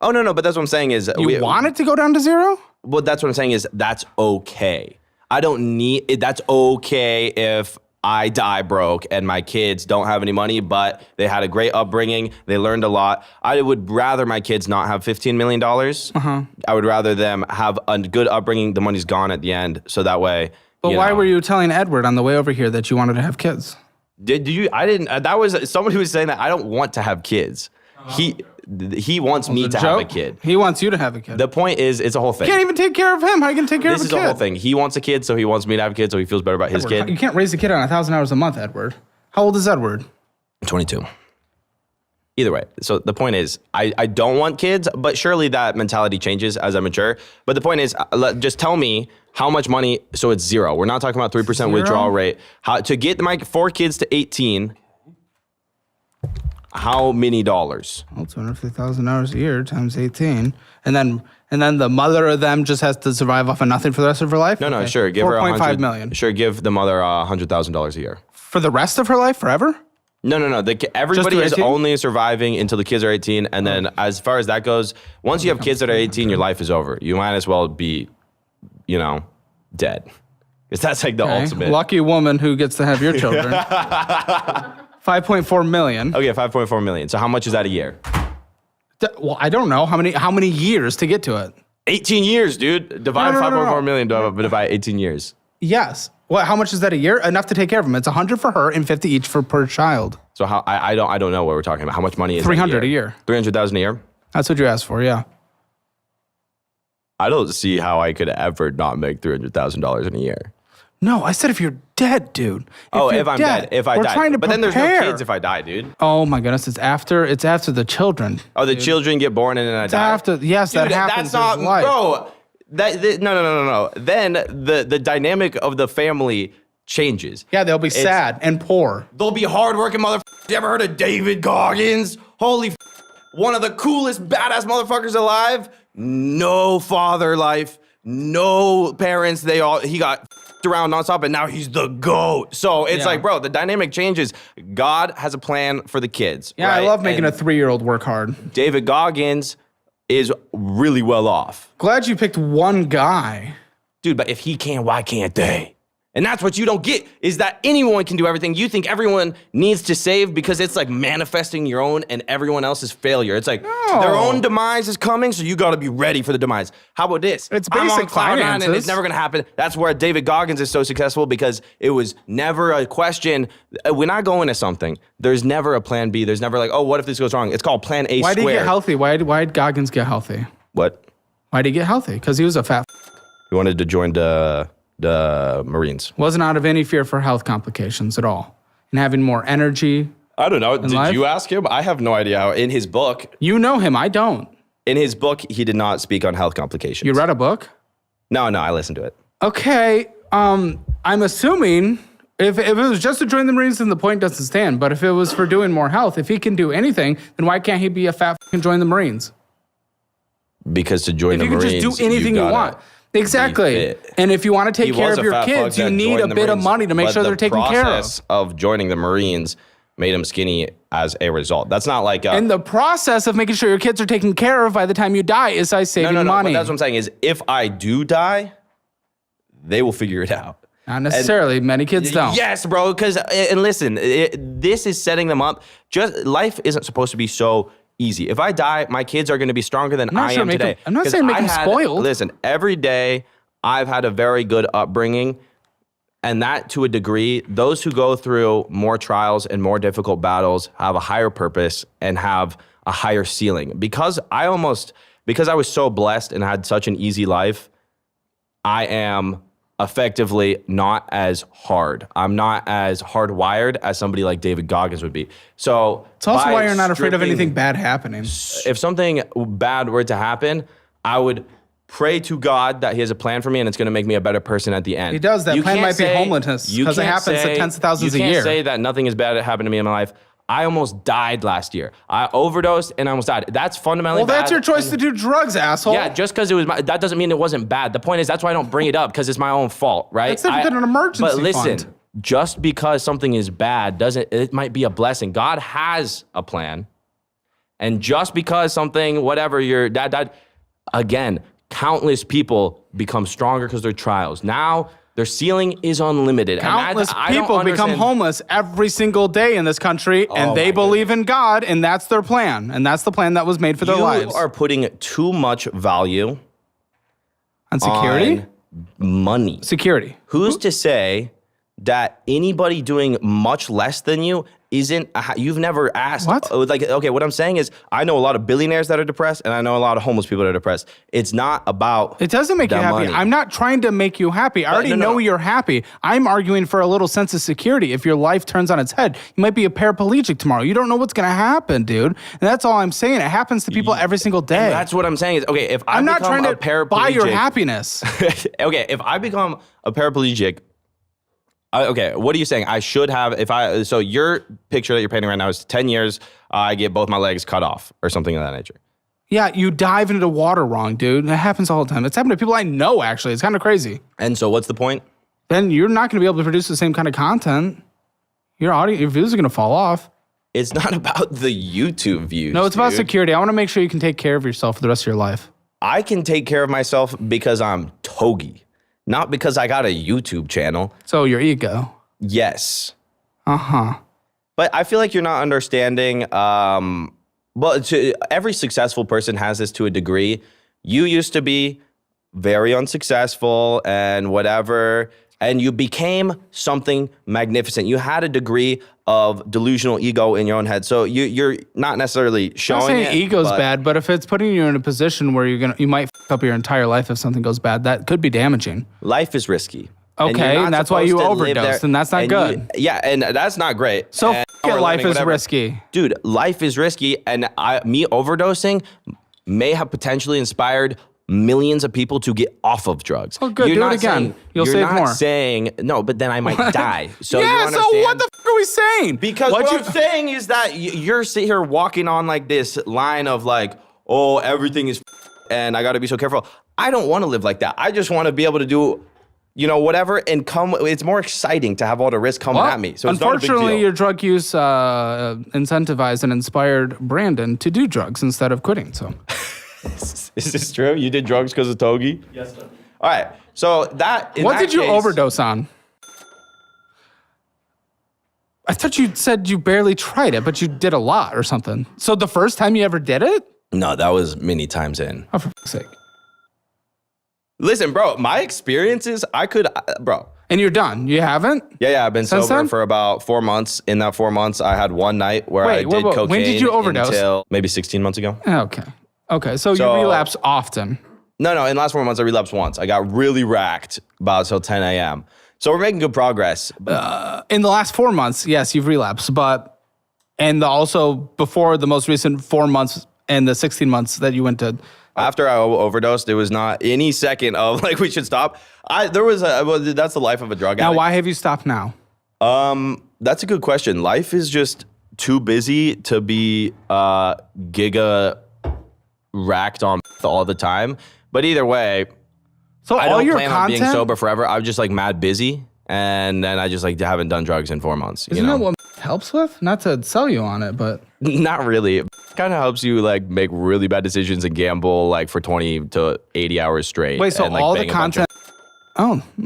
Oh, no, but that's what I'm saying is... You want it to go down to 0? Well, that's what I'm saying is that's okay. I don't need... That's okay if I die broke and my kids don't have any money, but they had a great upbringing. They learned a lot. I would rather my kids not have $15 million. I would rather them have a good upbringing. The money's gone at the end, so that way... But why were you telling Edward on the way over here that you wanted to have kids? Did you? I didn't. That was somebody who was saying that I don't want to have kids. He wants me to have a kid. He wants you to have a kid. The point is, it's a whole thing. You can't even take care of him. How are you going to take care of a kid? This is a whole thing. He wants a kid, so he wants me to have a kid, so he feels better about his kid. You can't raise a kid on $1,000 a month, Edward. How old is Edward? 22. Either way. So the point is, I don't want kids, but surely that mentality changes as I mature. But the point is, just tell me how much money, so it's 0. We're not talking about 3% withdrawal rate. How to get my 4 kids to 18, how many dollars? Well, $250,000 a year times 18. And then the mother of them just has to survive off of nothing for the rest of her life? No, sure. Give her $4.5 million. Sure, give the mother $100,000 a year. For the rest of her life, forever? No. Everybody is only surviving until the kids are 18. And then as far as that goes, once you have kids that are 18, your life is over. You might as well be, dead. Because that's like the ultimate. Lucky woman who gets to have your children. 5.4 million. Okay, 5.4 million. So how much is that a year? Well, I don't know. How many years to get to it? 18 years, dude. Divide 5.4 million by 18 years. Yes. Well, how much is that a year? Enough to take care of them. It's 100 for her and 50 each per child. So how I don't know what we're talking about. How much money is 300 a year. 300,000 a year? That's what you asked for, yeah. I don't see how I could ever not make $300,000 in a year. No, I said if you're dead, dude. If I'm dead. If I die. But then there's no kids if I die, dude. Oh my goodness, it's after the children. Oh, the children get born and then I die? Yes, dude, that happens. That's not, bro. No. Then the dynamic of the family changes. Yeah, they'll be sad and poor. They'll be hardworking motherfuckers. You ever heard of David Goggins? Holy one of the coolest badass motherfuckers alive. No father life, no parents. He got around nonstop, and now he's the GOAT. So it's like, bro, the dynamic changes. God has a plan for the kids. Yeah, right? I love making a 3-year-old work hard. David Goggins is really well off. Glad you picked one guy. Dude, but if he can, why can't they? And that's what you don't get, is that anyone can do everything. You think everyone needs to save because it's like manifesting your own and everyone else's failure. It's like their own demise is coming, so you got to be ready for the demise. How about this? It's I'm on basic cloud nine finances. and it's never going to happen. That's where David Goggins is so successful, because it was never a question. When I go into something, there's never a plan B. There's never like, oh, what if this goes wrong? It's called plan A Why squared. did he get healthy? Why did Goggins get healthy? What? Why did he get healthy? Because he was a fat. He wanted to join the Marines. Wasn't out of any fear for health complications at all. And having more energy. I don't know. Did life? you ask him? I have no idea how. In his book, You know him. I don't. he did not speak on health complications. You read a book? No, I listened to it. Okay. I'm assuming if it was just to join the Marines, then the point doesn't stand. But if it was for doing more health, if he can do anything, then why can't he be a fat and join the Marines? Because to join the You can Marines, just do anything you gotta want. be Exactly. fit. And if you want to take He care was of a your fat fuck kids, you that need joined a the bit of Marines, money to make but sure they're taken care The process of joining the Marines made him skinny as a result. That's not like And the process of making sure your kids are taken care of by the time you die is by saving no, money. But that's what I'm saying is, if I do die, they will figure it out. Not necessarily. Many kids don't. Yes, bro. Because and listen, this is setting them up. Just life isn't supposed to be so easy. If I die, my kids are going to be stronger than I am today. I'm not saying make them spoiled. Listen, every day I've had a very good upbringing, and that to a degree, those who go through more trials and more difficult battles have a higher purpose and have a higher ceiling. Because I was so blessed and had such an easy life, I am effectively not as hard. I'm not as hardwired as somebody like David Goggins would be. So It's also why you're not afraid of anything bad happening. If something bad were to happen, I would pray to God that he has a plan for me and it's going to make me a better person at the end. He does. That plan might be homelessness, because it happens to tens of thousands a year. You can't say that nothing is bad that happened to me in my life. I almost died last year. I overdosed and I almost died. That's fundamentally bad. Well, that's your choice to do drugs, asshole. Yeah, just because it was that doesn't mean it wasn't bad. The point is, that's why I don't bring it up, because it's my own fault, right? That's different than an emergency But listen, fund. just because something is bad it might be a blessing. God has a plan. And just because something, whatever, your dad died, again, countless people become stronger because they're trials. Now, their ceiling is unlimited. Countless I don't people become understand- homeless every single day in this country, and they believe in God, and that's their plan. And that's the plan that was made for their lives. You are putting too much value On security? on money. Security. Who's to say that anybody doing much less than you isn't, you've never asked. What? Like, okay, what I'm saying is, I know a lot of billionaires that are depressed, and I know a lot of homeless people that are depressed. It's not about It doesn't make you the happy. money. I'm not trying to make you happy. I already no, know no. you're happy. I'm arguing for a little sense of security. If your life turns on its head, you might be a paraplegic tomorrow. You don't know what's going to happen, dude. And that's all I'm saying. It happens to people every single day. That's what I'm saying is, okay, if I I'm not become trying a to paraplegic, buy your happiness. okay, if I become a paraplegic, okay, what are you saying? I should have, so your picture that you're painting right now is 10 years, I get both my legs cut off or something of that nature. Yeah, you dive into the water wrong, dude. That happens all the time. It's happened to people I know, actually. It's kind of crazy. And so what's the point? Then you're not going to be able to produce the same kind of content. Your views are going to fall off. It's not about the YouTube views. No, it's about dude. security. I want to make sure you can take care of yourself for the rest of your life. I can take care of myself because I'm Togi, not because I got a YouTube channel. So your ego. Yes. Uh-huh. But I feel like you're not understanding. Every successful person has this to a degree. You used to be very unsuccessful and whatever, and you became something magnificent. You had a degree of delusional ego in your own head. So you're not necessarily showing I'm not saying it, ego's but bad, but if it's putting you in a position where you might f up your entire life if something goes bad, that could be damaging. life is risky. Okay, and that's why you overdosed, and that's not good. And that's not great. So And it, life is whatever. risky. Dude, life is risky, and me overdosing may have potentially inspired millions of people to get off of drugs. Oh, good. Do it again. You'll save more. You're not saying, no, but then I might die. So yeah, you understand? so what the f are we saying? Because what I'm saying is that you're sitting here walking on like this line of like, oh, everything is and I got to be so careful. I don't want to live like that. I just want to be able to do, whatever, and it's more exciting to have all the risk coming at me. So it's not a big unfortunately, deal. your drug use incentivized and inspired Brandon to do drugs instead of quitting. So, Is this true? You did drugs because of Togi? Yes, sir. All right. So what did you overdose on? I thought you said you barely tried it, but you did a lot or something. So the first time you ever did it? No, that was many times in. Oh, for fuck's sake. Listen, bro, my experiences, bro. And you're done. You haven't? Yeah, I've been Since sober then? for about 4 months. In that 4 months, I had one night where I did cocaine. When did you overdose? Until maybe 16 months ago. Okay, so you relapse often. No, in the last 4 months, I relapsed once. I got really racked about till 10 a.m. So we're making good progress. In the last 4 months, yes, you've relapsed, and also before the most recent 4 months and the 16 months that you went to. After I overdosed, it was not any second of like we should stop. That's the life of a drug addict. Now, why have you stopped now? That's a good question. Life is just too busy to be giga racked on all the time. But either way, so I all don't your plan on being sober forever. I'm just like mad busy, and then I just like haven't done drugs in 4 months. Isn't that what helps with? Not to sell you on it, but not really. It kind of helps you like make really bad decisions and gamble like for 20 to 80 hours straight. Wait, so and, like, all the content?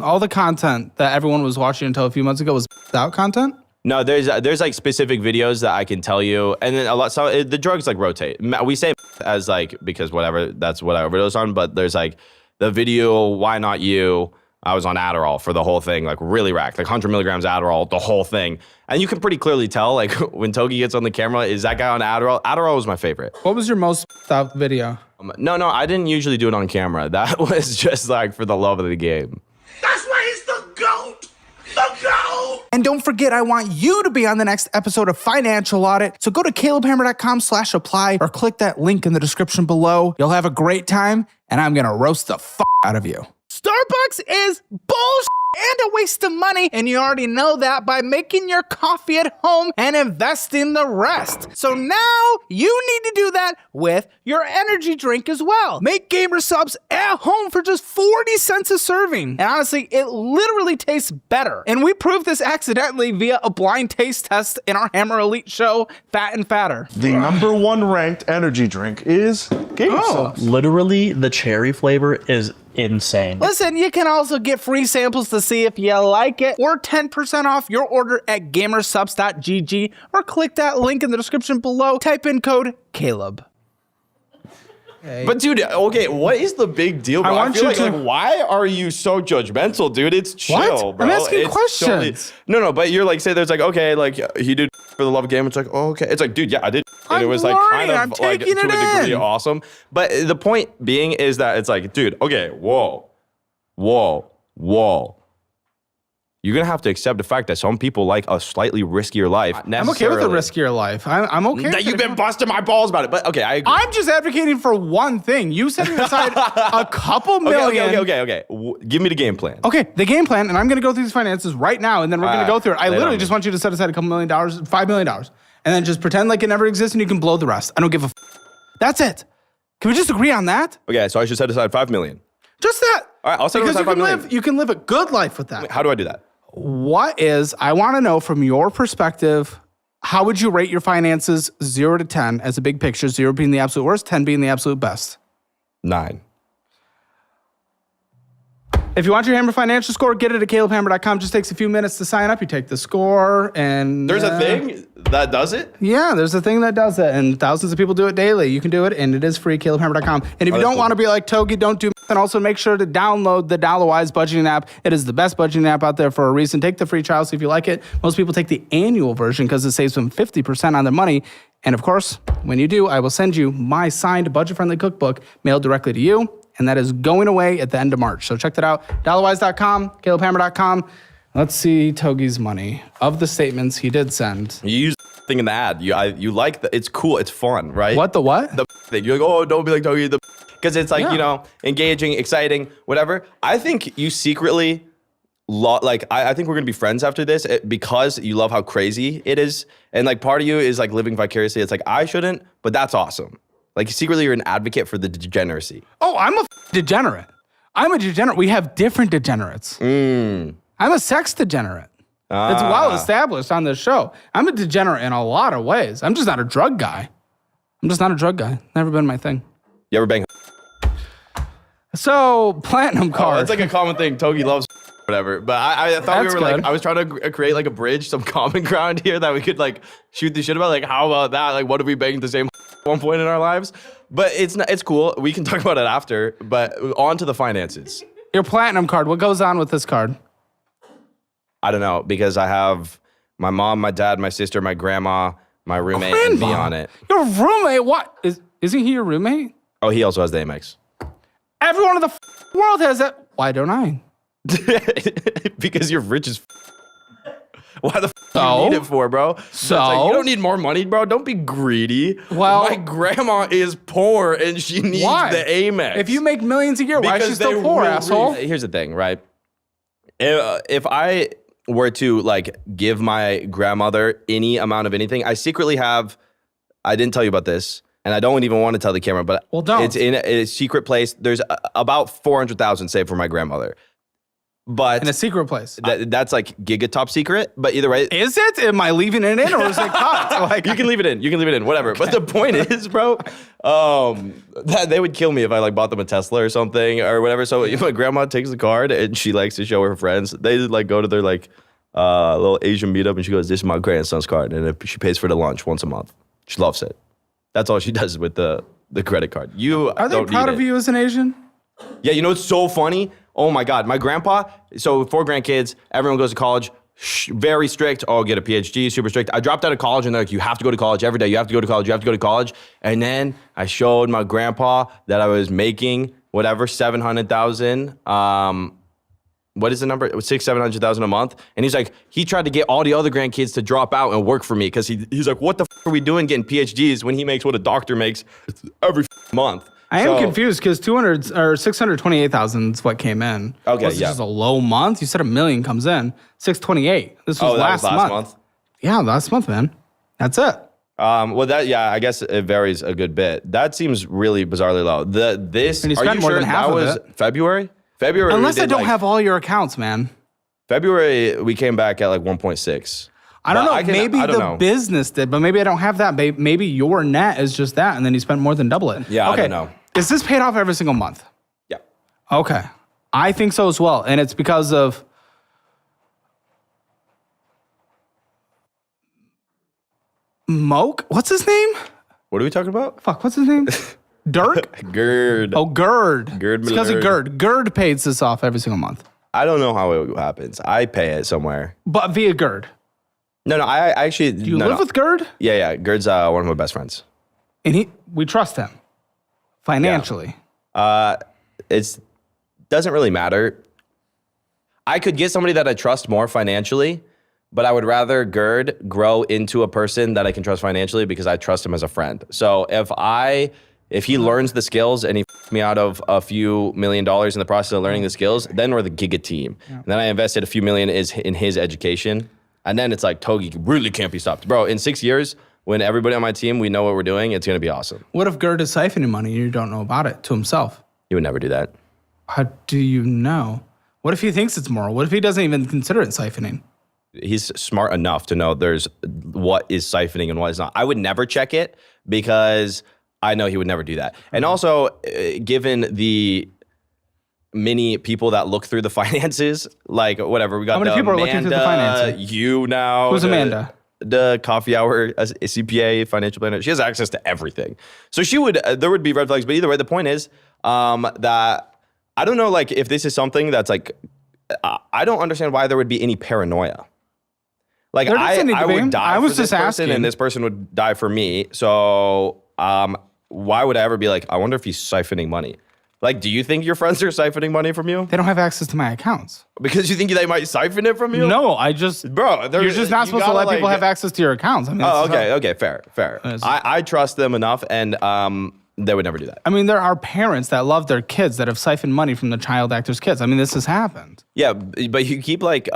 All the content that everyone was watching until a few months ago was out content? No, there's like specific videos that I can tell you, and then a lot. So the drugs like rotate. We say as like because whatever, that's what I overdosed on. But there's like the video, why not you? I was on Adderall for the whole thing, like really racked, like 100 milligrams Adderall, the whole thing. And you can pretty clearly tell, like when Togi gets on the camera, is that guy on Adderall? Adderall was my favorite. What was your most out video? No, I didn't usually do it on camera. That was just like for the love of the game. That's why he's the GOAT! The GOAT! And don't forget, I want you to be on the next episode of Financial Audit. So go to calebhammer.com/apply or click that link in the description below. You'll have a great time, and I'm gonna roast the out of you. Starbucks is bullshit and a waste of money, and you already know that by making your coffee at home and investing the rest. So now you need to do that with your energy drink as well. Make Gamer Subs at home for just 40 cents a serving. And honestly, it literally tastes better. And we proved this accidentally via a blind taste test in our Hammer Elite show, Fat and Fatter. The #1 ranked energy drink is Gamer Subs. Literally, the cherry flavor is insane. Listen, you can also get free samples to see if you like it, or 10% off your order at gamersubs.gg, or click that link in the description below. Type in code Caleb. Okay. But dude, okay, what is the big deal, bro? I feel like, why are you so judgmental, dude? It's chill, bro. I'm asking questions. No, but you're like, say there's like, okay, like he did for the love of game. It's like, oh, okay. It's like, dude, yeah, I did. And it was like kind of like to a degree awesome. But the point being is that it's like, dude, okay, whoa. You're going to have to accept the fact that some people like a slightly riskier life. I'm okay with a riskier life. I'm okay. That you've been busting my balls about it. But okay, I agree. I'm just advocating for one thing. You setting aside a couple million. Okay. Give me the game plan. Okay, the game plan, and I'm going to go through these finances right now, and then we're going to go through it. I literally just want you to set aside a couple $1 million, $5 million, and then just pretend like it never exists, and you can blow the rest. I don't give a That's it. Can we just agree on that? Okay, so I should set aside $5 million. Just that. All right, I'll set aside $5 million. You can live a good life with that. Wait, how do I do that? I want to know from your perspective, how would you rate your finances 0 to 10 as a big picture, 0 being the absolute worst, 10 being the absolute best? 9. If you want your Hammer financial score, get it at calebhammer.com. Just takes a few minutes to sign up. You take the score, and there's a thing that does it? Yeah, there's a thing that does it, and thousands of people do it daily. You can do it, and it is free, calebhammer.com. And if you don't want to be like Togi, don't do and also make sure to download the DollarWise budgeting app. It is the best budgeting app out there for a reason. Take the free trial, see if you like it. Most people take the annual version because it saves them 50% on their money. And of course, when you do, I will send you my signed budget-friendly cookbook mailed directly to you. And that is going away at the end of March. So check that out. DollarWise.com, CalebHammer.com. Let's see Togi's money. Of the statements he did send. You use the thing in the ad. You like the, it's cool, it's fun, right? What, the what? The thing. You're like, oh, don't be like Togi. Because it's like, you know, engaging, exciting, whatever. I think you secretly, I think we're going to be friends after this because you love how crazy it is. And like part of you is like living vicariously. It's like, I shouldn't, but that's awesome. Like, secretly, you're an advocate for the degeneracy. Oh, I'm a degenerate. I'm a degenerate. We have different degenerates. I'm a sex degenerate. It's well established on this show. I'm a degenerate in a lot of ways. I'm just not a drug guy. Never been my thing. You ever bang? So, platinum card. That's like a common thing. Togi loves. whatever. But I thought That's we were good. I was trying to create like a bridge, some common ground here that we could like shoot the shit about. Like, how about that? Like, what if we banged the same at one point in our lives? But it's cool. We can talk about it after. But on to the finances. Your platinum card. What goes on with this card? I don't know, because I have my mom, my dad, my sister, my grandma, my roommate, and me on it. Your roommate? What? Isn't he your roommate? Oh, he also has the Amex. Everyone in the world has that. Why don't I? Because you're rich as Why the do So? you need it for, bro? So? It's like, you don't need more money, bro. Don't be greedy. Well- my grandma is poor and she needs Why? the Amex. If you make millions a year, why is she Because still they poor, will asshole? Here's the thing, right? If I were to like give my grandmother any amount of anything, I secretly have, I didn't tell you about this, and I don't even want to tell the camera, but Well, don't. it's in a secret place. There's about 400,000 saved for my grandmother. But In a secret place. that's like giga top secret. But either way, Is it? Am I leaving it in or is it cut? Like, you can leave it in. You can leave it in. Whatever. But the point is, bro, that they would kill me if I like bought them a Tesla or something or whatever. So if my grandma takes the card and she likes to show her friends, they like go to their like little Asian meetup and she goes, "This is my grandson's card," and she pays for the lunch once a month. She loves it. That's all she does with the credit card. You are they don't proud need of it. you as an Asian? Yeah, you know what's so funny? Oh my God, my grandpa, so 4 grandkids, everyone goes to college, very strict. Oh, get a PhD, super strict. I dropped out of college and they're like, you have to go to college every day. You have to go to college, you have to go to college. And then I showed my grandpa that I was making whatever, 700,000. What is the number? It was 700,000 a month. And he's like, he tried to get all the other grandkids to drop out and work for me because he's like, what the are we doing getting PhDs when he makes what a doctor makes every month? I am confused because 200 or 628,000 is what came in. Okay, Was this yeah. just a low month? You said $1 million comes in. 628. This was That was last month. Yeah, last month, man. That's it. Well, that I guess it varies a good bit. That seems really bizarrely low. This And you are spent you more sure than half that of was it. February? February. Unless we I did, don't like, have all your accounts, man. February we came back at like 1.6. I don't But know. Maybe I don't the know. business did, but maybe I don't have that. Maybe your net is just that, and then you spent more than double it. Yeah, I okay. don't know. Is this paid off every single month? Yeah. Okay. I think so as well. And it's because of Moke? What's his name? What are we talking about? Fuck, what's his name? Dirk? Gerd. Oh, Gerd. Gerd It's because of Miller. Gerd. Gerd pays this off every single month. I don't know how it happens. I pay it somewhere. But via Gerd. No, I actually. Do you live with Gerd? Yeah. Gerd's one of my best friends. And we trust him financially. It doesn't really matter. I could get somebody that I trust more financially, but I would rather Gerd grow into a person that I can trust financially because I trust him as a friend. So if he learns the skills and he me out of a few $1 million in the process of learning the skills, then we're the giga team. And then I invested a few million in his education. And then it's like, Togi really can't be stopped. Bro, in 6 years, when everybody on my team, we know what we're doing, it's going to be awesome. What if Gerd is siphoning money and you don't know about it to himself? You would never do that. How do you know? What if he thinks it's moral? What if he doesn't even consider it siphoning? He's smart enough to know there's what is siphoning and what is not. I would never check it because I know he would never do that. And also, given the many people that look through the finances, like whatever, we got How many people are looking through the finances? You now. Who's Amanda? The coffee hour, a CPA, financial planner. She has access to everything. So she would, there would be red flags. But either way, the point is that I don't know, like, if this is something that's like, I don't understand why there would be any paranoia. Like, There doesn't need to I be. would die I was for this just person asking. and this person would die for me. So why would I ever be like, I wonder if he's siphoning money? Like, do you think your friends are siphoning money from you? They don't have access to my accounts. Because you think they might siphon it from you? No, I just... Bro, You're just not supposed to let people have access to your accounts. I mean, Oh, it's not- okay, fair. I trust them enough, and they would never do that. I mean, there are parents that love their kids that have siphoned money from the child actors' kids. I mean, this has happened. Yeah, but you keep like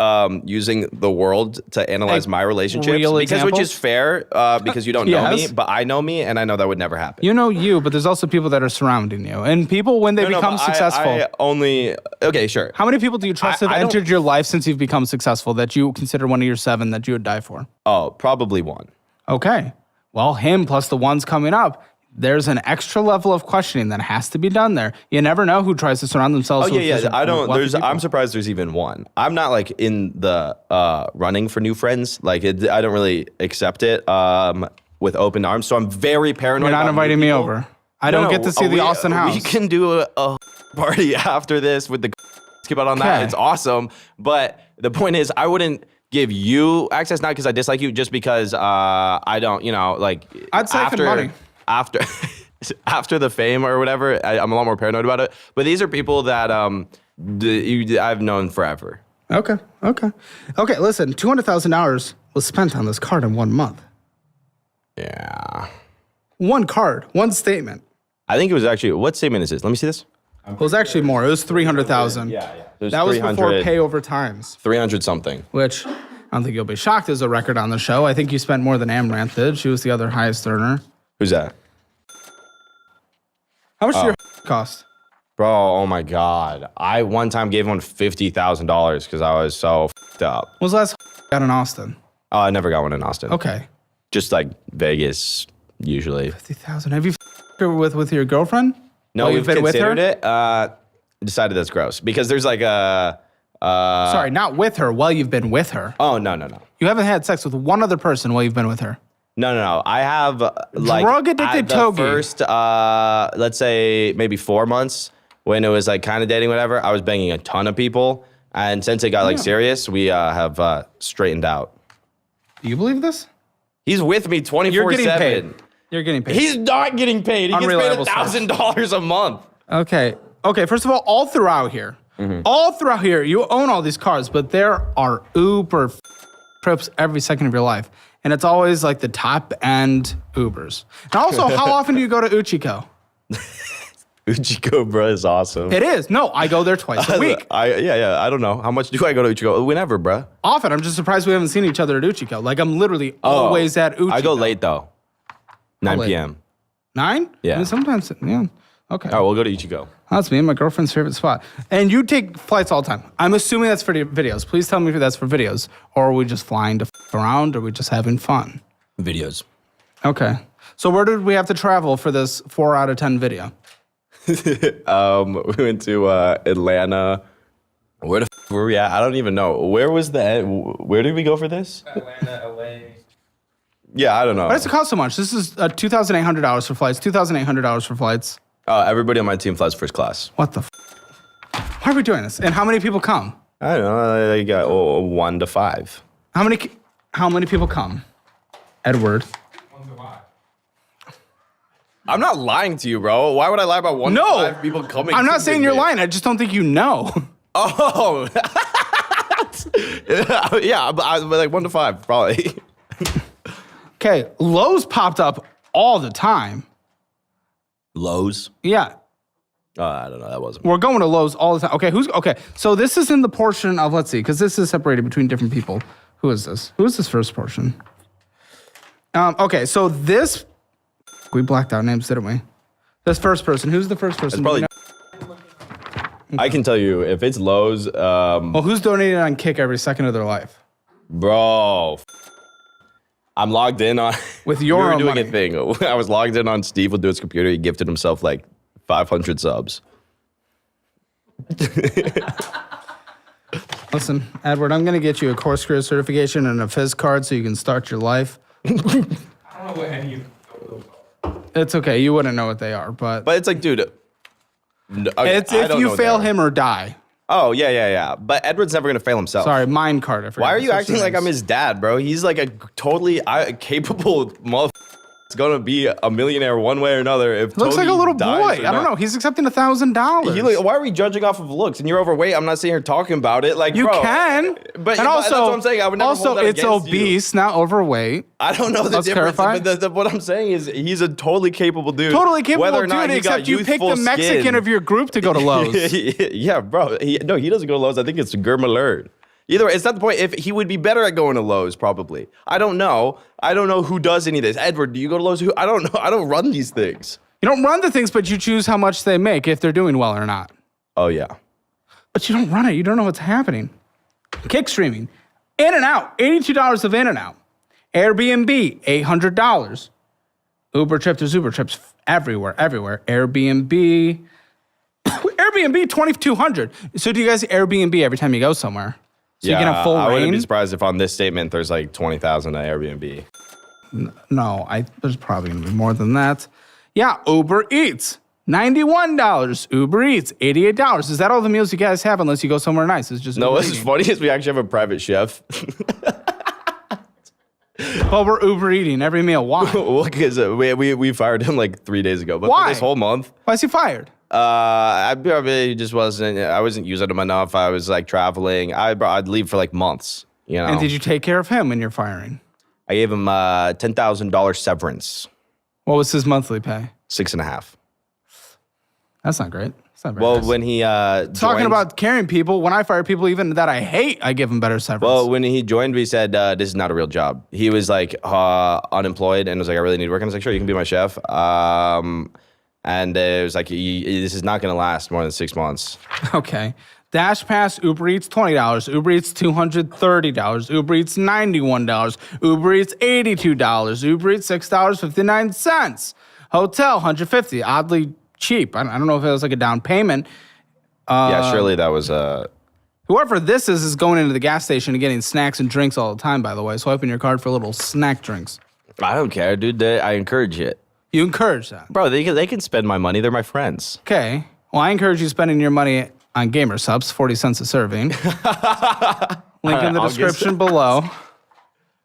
using the world to analyze Like, my relationships, real which is examples? fair because you don't know me, Yes. but I know me, and I know that would never happen. You know you, but there's also people that are surrounding you. And people, when they No, become but successful... okay, sure. How many people do you trust have I don't- entered your life since you've become successful that you consider one of your 7 that you would die for? Oh, probably one. Okay. Well, him plus the ones coming up, there's an extra level of questioning that has to be done there. You never know who tries to surround themselves with yeah. I don't. wealthy people. I'm surprised there's even one. I'm not like in the running for new friends. Like I don't really accept it with open arms. So I'm very paranoid. You're not inviting me over. I don't get to see the Austin house. We can do a party after this with the skip out on that. It's awesome. But the point is, I wouldn't give you access, not because I dislike you, just because I don't, like I'd siphon money. After the fame or whatever, I'm a lot more paranoid about it. But these are people that I've known forever. Okay. Listen, $200,000 was spent on this card in 1 month. Yeah. One card, one statement. I think it was actually, what statement is this? Let me see this. It was actually more. It was 300,000. Yeah. That was before pay over times. 300 something. Which I don't think you'll be shocked as a record on the show. I think you spent more than Amaranth did. She was the other highest earner. Who's that? How much did your cost? Bro, oh my God. I one time gave him $50,000 because I was so f***ed up. When was the last got in Austin? Oh, I never got one in Austin. Okay. Just like Vegas, usually. 50,000. Have you with your girlfriend? No, we've been considered with her? It. Decided that's gross because there's like a. Sorry, not with her. While you've been with her. Oh no. You haven't had sex with one other person while you've been with her. No. I have like drug addicted the first, let's say maybe 4 months when it was like kind of dating, whatever. I was banging a ton of people, and since it got like serious, we have straightened out. Do you believe this? He's with me 24/7. You're getting paid. He's not getting paid. He gets paid $1,000 a month. Okay. First of all throughout here, you own all these cars, but there are Uber trips every second of your life. And it's always like the top end Ubers. And also, how often do you go to Uchiko? Uchiko, bro, is awesome. It is. No, I go there twice a week. I don't know. How much do I go to Uchiko? Whenever, bro. Often. I'm just surprised we haven't seen each other at Uchiko. Like, I'm literally always at Uchiko. I go late, though. 9 p.m. 9? Yeah. I mean, sometimes, yeah. Okay. All right, we'll go to Ichigo. That's me and my girlfriend's favorite spot. And you take flights all the time. I'm assuming that's for videos. Please tell me if that's for videos. Or are we just flying to around? Or are we just having fun? Videos. Okay. So where did we have to travel for this 4 out of 10 video? We went to Atlanta. Where the were we at? I don't even know. Where did we go for this? Atlanta, LA. Yeah, I don't know. Why does it cost so much? This is $2,800 for flights, $2,800 for flights. Everybody on my team flies first class. What the Why are we doing this? And how many people come? I don't know. I got 1 to 5. How many people come? Edward. 1 to 5. I'm not lying to you, bro. Why would I lie about 1 to 5 people coming? I'm not saying you're lying. I just don't think you know. Oh. Yeah, but like 1 to 5, probably. Okay, Lowe's popped up all the time. Lowe's? Yeah. I don't know. That wasn't. We're going to Lowe's all the time. Okay, so this is in the portion of, let's see, because this is separated between different people. Who is this? Who is this first portion? Okay, so this, we blacked out names, didn't we? This first person, who's the first person? Probably. I can tell you, if it's Lowe's. Well, who's donating on Kick every second of their life? Bro. I'm logged in on. With your we were own doing money. a thing. I was logged in on Steve with his computer. He gifted himself like 500 subs. Listen, Edward, I'm going to get you a corkscrew certification and a Fizz card so you can start your life. I don't know what any of those are. It's okay. You wouldn't know what they are, but But it's like, dude. it's if you fail him or die. Oh, yeah. But Edward's never going to fail himself. Sorry, mine card. I forgot. Why are you Switch acting the like I'm names. his dad, bro? He's like a totally capable motherfucker. It's going to be a millionaire one way or another. If Looks like Tony a little dies boy. or I don't not. know. He's accepting $1,000. Why are we judging off of looks? And you're overweight. I'm not sitting here talking about it. Like, You bro, can. But and also, that's what I'm saying. I would never also hold that it's against you. obese, not overweight. I don't know the Let's difference. clarify. But what I'm saying is he's a totally capable dude. Totally capable Whether or not dude, he got except you picked the youthful Mexican skin. of your group to go to Lowe's. Yeah, bro. He doesn't go to Lowe's. I think it's Germalerd. Either way, it's not the point. If he would be better at going to Lowe's, probably. I don't know. I don't know who does any of this. Edward, do you go to Lowe's? I don't know. I don't run these things. You don't run the things, but you choose how much they make if they're doing well or not. Oh, yeah. But you don't run it. You don't know what's happening. Kick streaming. In-N-Out, $82 of In-N-Out. Airbnb, $800. Uber trip, there's Uber trips everywhere. Airbnb, Airbnb 2,200. So do you guys Airbnb every time you go somewhere? So you can have full I reign? wouldn't be surprised if on this statement there's like 20,000 at Airbnb. No, there's probably gonna be more than that. Yeah, Uber Eats, $91. Uber Eats, $88. Is that all the meals you guys have unless you go somewhere nice? It's just No, Uber what's eating. funny is we actually have a private chef. Well, we're Uber eating every meal. Why? Well, because we fired him like 3 days ago. But Why? for this whole month, Why is he fired? I probably just I wasn't using him enough. I was like traveling. I'd leave for like months. You know. And did you take care of him when you're firing? I gave him $10,000 severance. What was his monthly pay? 6.5. That's not great. That's not very Well, nice. when he Talking joined- about carrying people, when I fire people even that I hate, I give them better severance. Well, when he joined, we said, this is not a real job. He was like unemployed and was like, I really need work. And I was like, sure, you can be my chef. And it was like, this is not going to last more than 6 months. Okay. Dash Pass, Uber Eats, $20. Uber Eats, $230. Uber Eats, $91. Uber Eats, $82. Uber Eats, $6.59. Hotel, $150. Oddly cheap. I don't know if it was like a down payment. Yeah, surely that was Whoever this is going into the gas station and getting snacks and drinks all the time, by the way. Swiping your card for little snack drinks. I don't care, dude. I encourage it. You encourage that. Bro, they can spend my money. They're my friends. Okay. Well, I encourage you spending your money on Gamer Subs, 40 cents a serving. Link in the August. description below.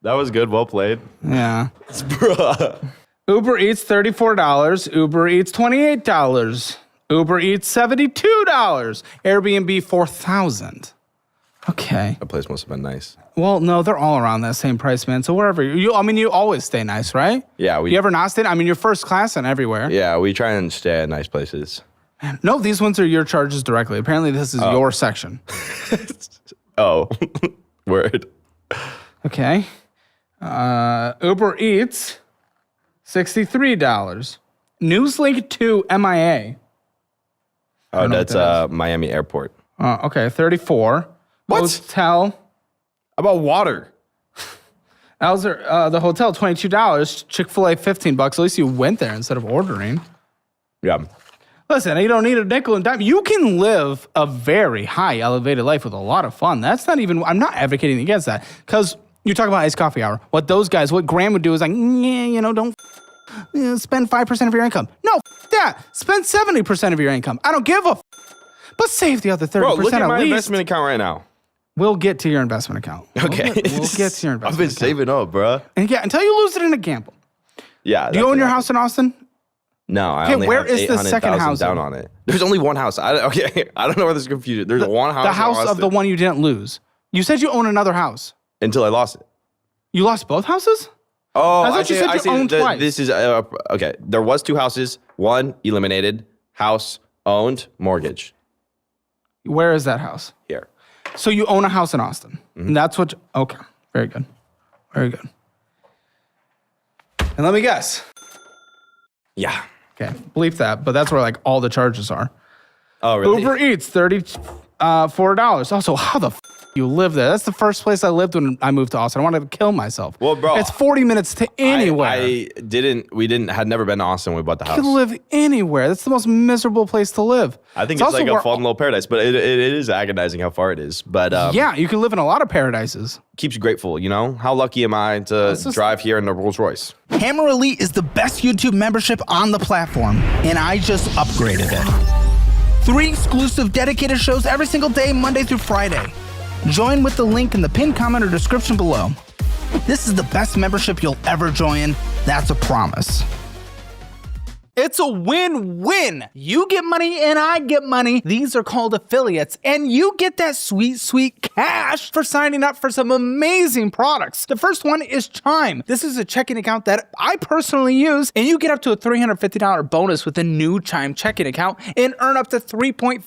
That was good. Well played. Yeah. Bruh. Uber Eats, $34. Uber Eats, $28. Uber Eats, $72. Airbnb, $4,000. Okay. That place must have been nice. Well, no, they're all around that same price, man. So wherever you always stay nice, right? Yeah, You ever not stay? I mean, you're first class and everywhere. Yeah, we try and stay at nice places. No, these ones are your charges directly. Apparently, this is your section. Oh, word. Okay. Uber Eats, $63. Newslink to MIA. Oh, know what that's that Miami Airport. Okay, $34. What? Hotel. About water? The hotel, $22. Chick-fil-A, $15. At least you went there instead of ordering. Yeah. Listen, you don't need a nickel and dime. You can live a very high elevated life with a lot of fun. That's not even, I'm not advocating against that. Because you talk about iced coffee hour. What Graham would do is like, don't spend 5% of your income. No, that. Spend 70% of your income. I don't give a but save the other 30% Bro, look at at my least. investment account right now. We'll get to your investment account. Okay. We'll get to your investment I've been account. saving up, bro. And yeah, until you lose it in a gamble. Yeah. Do you own your house in Austin? No, I Okay, only where have is the second 800,000 house down in? on it. There's only one house. I don't know where there's confusion. There's one house. The house in of the Austin one you didn't lose. You said you own another house. until I lost it. You lost both houses? Oh, I thought you said you owned twice. This is okay. There was 2 houses. One eliminated. House owned. Mortgage Where is that house? here. So you own a house in Austin. Mm-hmm. And that's what, okay. Very good. Very good. And let me guess. Yeah. Okay, bleep that, but that's where like all the charges are. Oh, really? Uber Eats, $34. Also, how the you live there? That's the first place I lived when I moved to Austin. I wanted to kill myself. Well, bro, it's 40 minutes to anywhere. had never been to Austin when we bought the You house. can live anywhere. That's the most miserable place to live. I think it's also like a where- fun little paradise, but it is agonizing how far it is. But Yeah, you can live in a lot of paradises. keeps you grateful, you know? How lucky am I to just- drive here in a Rolls Royce? Hammer Elite is the best YouTube membership on the platform, and I just upgraded it. 3 exclusive dedicated shows every single day, Monday through Friday. Join with the link in the pinned comment or description below. This is the best membership you'll ever join. That's a promise. It's a win-win. You get money and I get money. These are called affiliates, and you get that sweet, sweet cash for signing up for some amazing products. The first one is Chime. This is a checking account that I personally use, and you get up to a $350 bonus with a new Chime checking account and earn up to 3.5%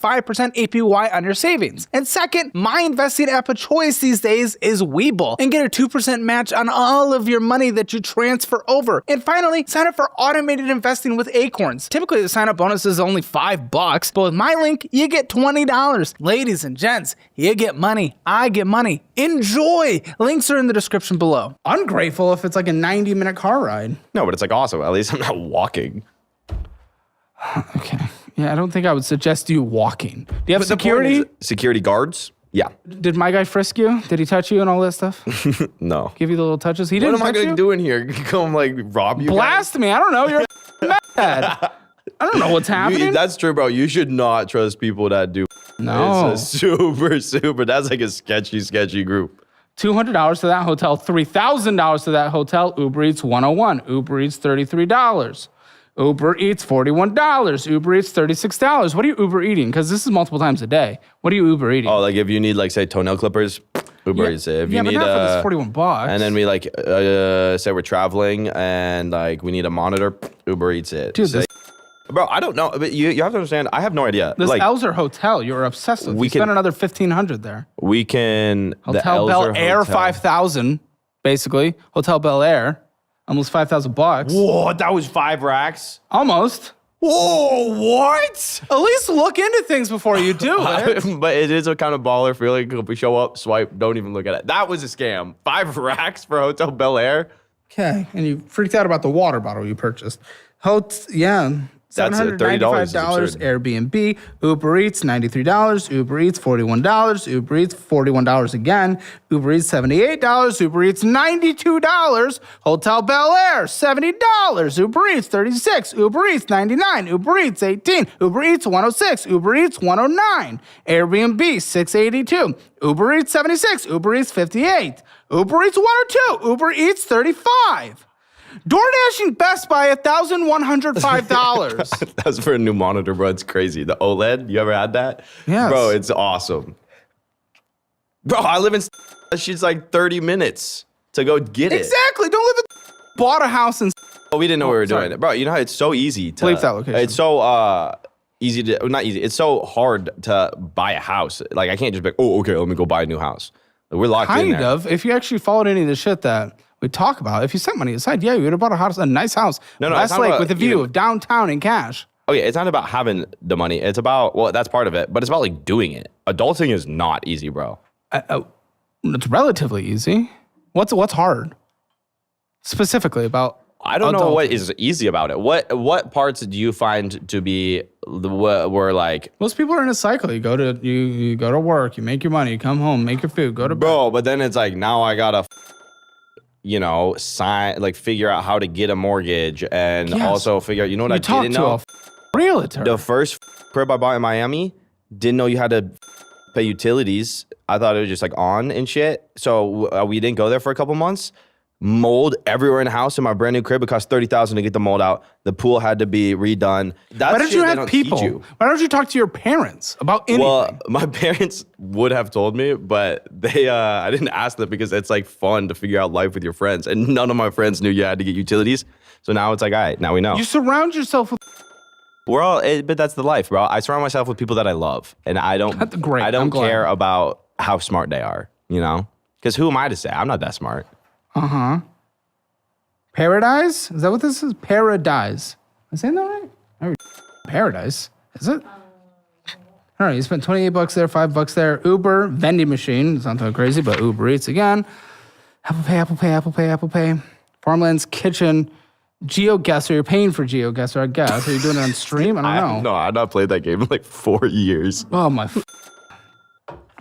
APY on your savings. And second, my investing app of choice these days is Webull, and get a 2% match on all of your money that you transfer over. And finally, sign up for automated investing with Acorns. Typically, the sign-up bonus is only $5, but with my link, you get $20. Ladies and gents, you get money, I get money. Enjoy! Links are in the description below. Ungrateful if it's like a 90-minute car ride. No, but it's like awesome. At least I'm not walking. Okay. Yeah, I don't think I would suggest you walking. Do you have security? Security guards? Yeah. Did my guy frisk you? Did he touch you and all that stuff? No. Give you the little touches? He didn't What am I touch going you? to do in here? Come like rob you? Blast me. I don't know. You're mad. I don't know what's happening. That's true, bro. You should not trust people that do. No. It's a super. That's like a sketchy group. $200 to that hotel, $3,000 to that hotel. Uber Eats 101. Uber Eats $33. Uber Eats $41. Uber Eats $36. What are you Uber eating? Because this is multiple times a day. What are you Uber eating? Oh, like if you need like say toenail clippers, Uber Eats it. If you but need not for this $41. and then we like say we're traveling and like we need a monitor, Uber Eats it. Dude, Say, bro, I don't know, but you have to understand. I have no idea. This like Elzer Hotel, you're obsessed with. We You can- spent another $1,500 there. we can Hotel the Bel Elzer Air, Hotel. 5,000, basically. Hotel Bel Air, almost $5,000. Whoa, that was 5 racks. Almost. Whoa, what? At least look into things before you do it. But it is a kind of baller feeling. If we show up, swipe, don't even look at it. That was a scam. 5 racks for Hotel Bel Air. Okay, and you freaked out about the water bottle you purchased. That's it, $30 is absurd. Airbnb, Uber Eats, $93, Uber Eats, $41, Uber Eats, $41 again, Uber Eats, $78, Uber Eats, $92, Hotel Bel Air, $70, Uber Eats, $36, Uber Eats, $99, Uber Eats, $18, Uber Eats, $106, Uber Eats, $109, Airbnb, $682, Uber Eats, $76, Uber Eats, $58, Uber Eats, $102, Uber Eats, $35. DoorDashing Best Buy, $1,105. That's for a new monitor, bro. It's crazy. The OLED, you ever had that? Yes. Bro, it's awesome. Bro, I live in she's like 30 minutes to go get it. Exactly. Don't live in bought a house and Oh, we didn't know we were sorry. doing it. Bro, you know how it's so easy to Bleep that location. It's so easy to not easy. It's so hard to buy a house. Like I can't just be like, oh, okay, let me go buy a new house. Like, we're locked in kind there. of. If you actually followed any of the shit that we talk about, if you set money aside, yeah, you would have bought a house, a nice house, No, West it's not Lake about with a view even- of downtown and cash. Okay, it's not about having the money. It's about, well, that's part of it, but it's about like doing it. Adulting is not easy, bro. It's relatively easy. What's hard? Specifically about I don't know adult. what is easy about it. What parts do you find to be were like, Most people are in a cycle. You go to work, you make your money, you come home, make your food, go to bed. bro? But then it's like now I gotta, figure out how to get a mortgage and Yes. also figure out. You know what You I talk didn't to know? a realtor. The first crib I bought in Miami, didn't know you had to pay utilities. I thought it was just like on and shit. So we didn't go there for a couple months. Mold everywhere in the house in my brand new crib. It cost $30,000 to get the mold out. The pool had to be redone. That's Why don't shit you they have don't teach people? you. Why don't you talk to your parents about anything? Well, my parents would have told me, but they I didn't ask them because it's like fun to figure out life with your friends. And none of my friends knew you had to get utilities. So now it's like, all right, now we know. You surround yourself with We're all, but that's the life, bro. I surround myself with people that I love, and I don't. Great, I I'm don't glad. care about how smart they are. You know, because who am I to say? I'm not that smart. Paradise? Is that what this is? Paradise. Am I saying that right? Paradise. Is it? All right, you spent $28 there, $5 there. Uber, vending machine. It's not that crazy, but Uber Eats again. Apple Pay, Apple Pay, Apple Pay, Apple Pay. Farmlands Kitchen. GeoGuessr. You're paying for GeoGuessr, I guess. Are you doing it on stream? I don't know. No, I've not played that game in like 4 years. Oh, my. It's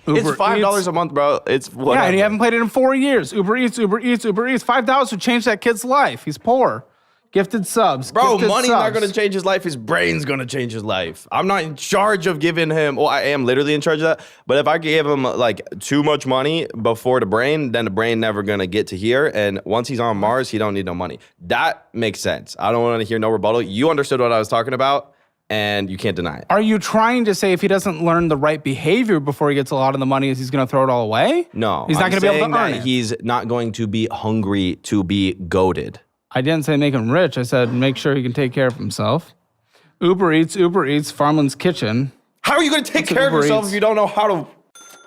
Uber $5 Eats. a month, bro. It's whatever. Yeah, and you haven't played it in 4 years. Uber Eats. $5 would change that kid's life. He's poor. Gifted subs. Bro, gifted money's not subs. going to change his life. His brain's going to change his life. I'm not in charge of giving him, well, I am literally in charge of that. But if I gave him like too much money before the brain, then the brain never going to get to here. And once he's on Mars, he don't need no money. That makes sense. I don't want to hear no rebuttal. You understood what I was talking about, and you can't deny it. Are you trying to say if he doesn't learn the right behavior before he gets a lot of the money, he's going to throw it all away? No. He's not I'm going to be able saying to earn that it. he's not going to be hungry to be goaded. I didn't say make him rich. I said make sure he can take care of himself. Uber Eats, Farmland's Kitchen. How are you going to take That's care of Uber yourself Eats. if you don't know how to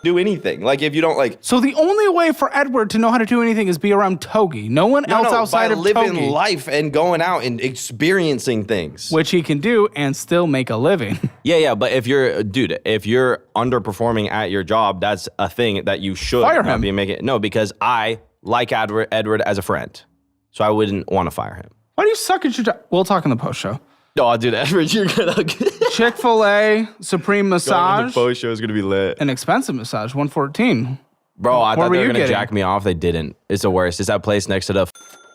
do anything? Like if you don't like... So the only way for Edward to know how to do anything is be around Togi. No one else outside by of living Togi. life and going out and experiencing things. Which he can do and still make a living. Yeah, but if you're underperforming at your job, that's a thing that you should Fire not him. be making. No, because I like Edward as a friend, so I wouldn't want to fire him. Why do you suck at your job? We'll talk in the post show. Oh, dude, Edward, you're gonna Chick-fil-A Supreme going to the Massage. post show is gonna be lit. An expensive massage, $114. Bro, I What thought were they were you gonna getting? jack me off. They didn't. It's the worst. It's that place next to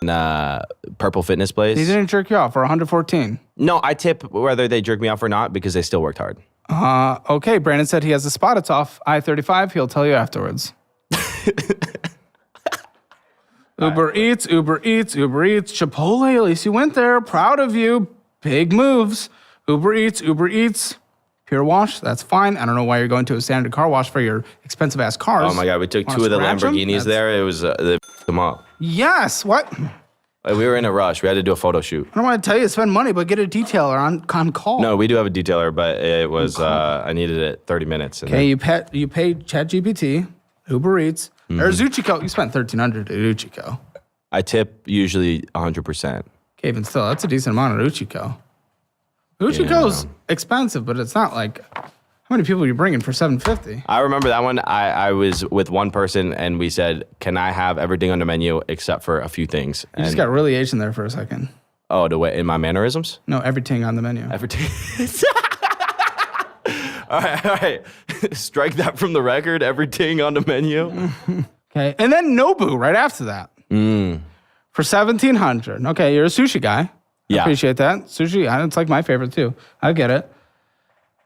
the Purple Fitness place. They didn't jerk you off for $114. No, I tip whether they jerk me off or not because they still worked hard. Okay, Brandon said he has a spot. It's off I-35. He'll tell you afterwards. Uber Eats, Chipotle. At least you went there. Proud of you. Big moves. Uber Eats. Pure wash. That's fine. I don't know why you're going to a standard car wash for your expensive ass cars. Oh my god, we took Wanna two of the scratch 'em? Lamborghinis there. It was they f***ed them up. Yes. What? Like, we were in a rush. We had to do a photo shoot. I don't want to tell you to spend money, but get a detailer on call. No, we do have a detailer, but it was I needed it 30 minutes. And Okay, you paid ChatGPT, Uber Eats, or Zuchiko. You spent $1,300 at Uchiko. I tip usually 100%. Okay, even still, that's a decent amount at Uchiko. Uchiko's expensive, but it's not like how many people are you bringing for $750? I remember that one. I was with one person and we said, "Can I have everything on the menu except for a few things?" You just got really Asian there for a second. Oh, the way in my mannerisms? No, everything on the menu. Everything. All right. Strike that from the record. Everything on the menu. Okay, and then Nobu right after that for $1,700. Okay, you're a sushi guy. Yeah. Appreciate that. Sushi, it's like my favorite too. I get it.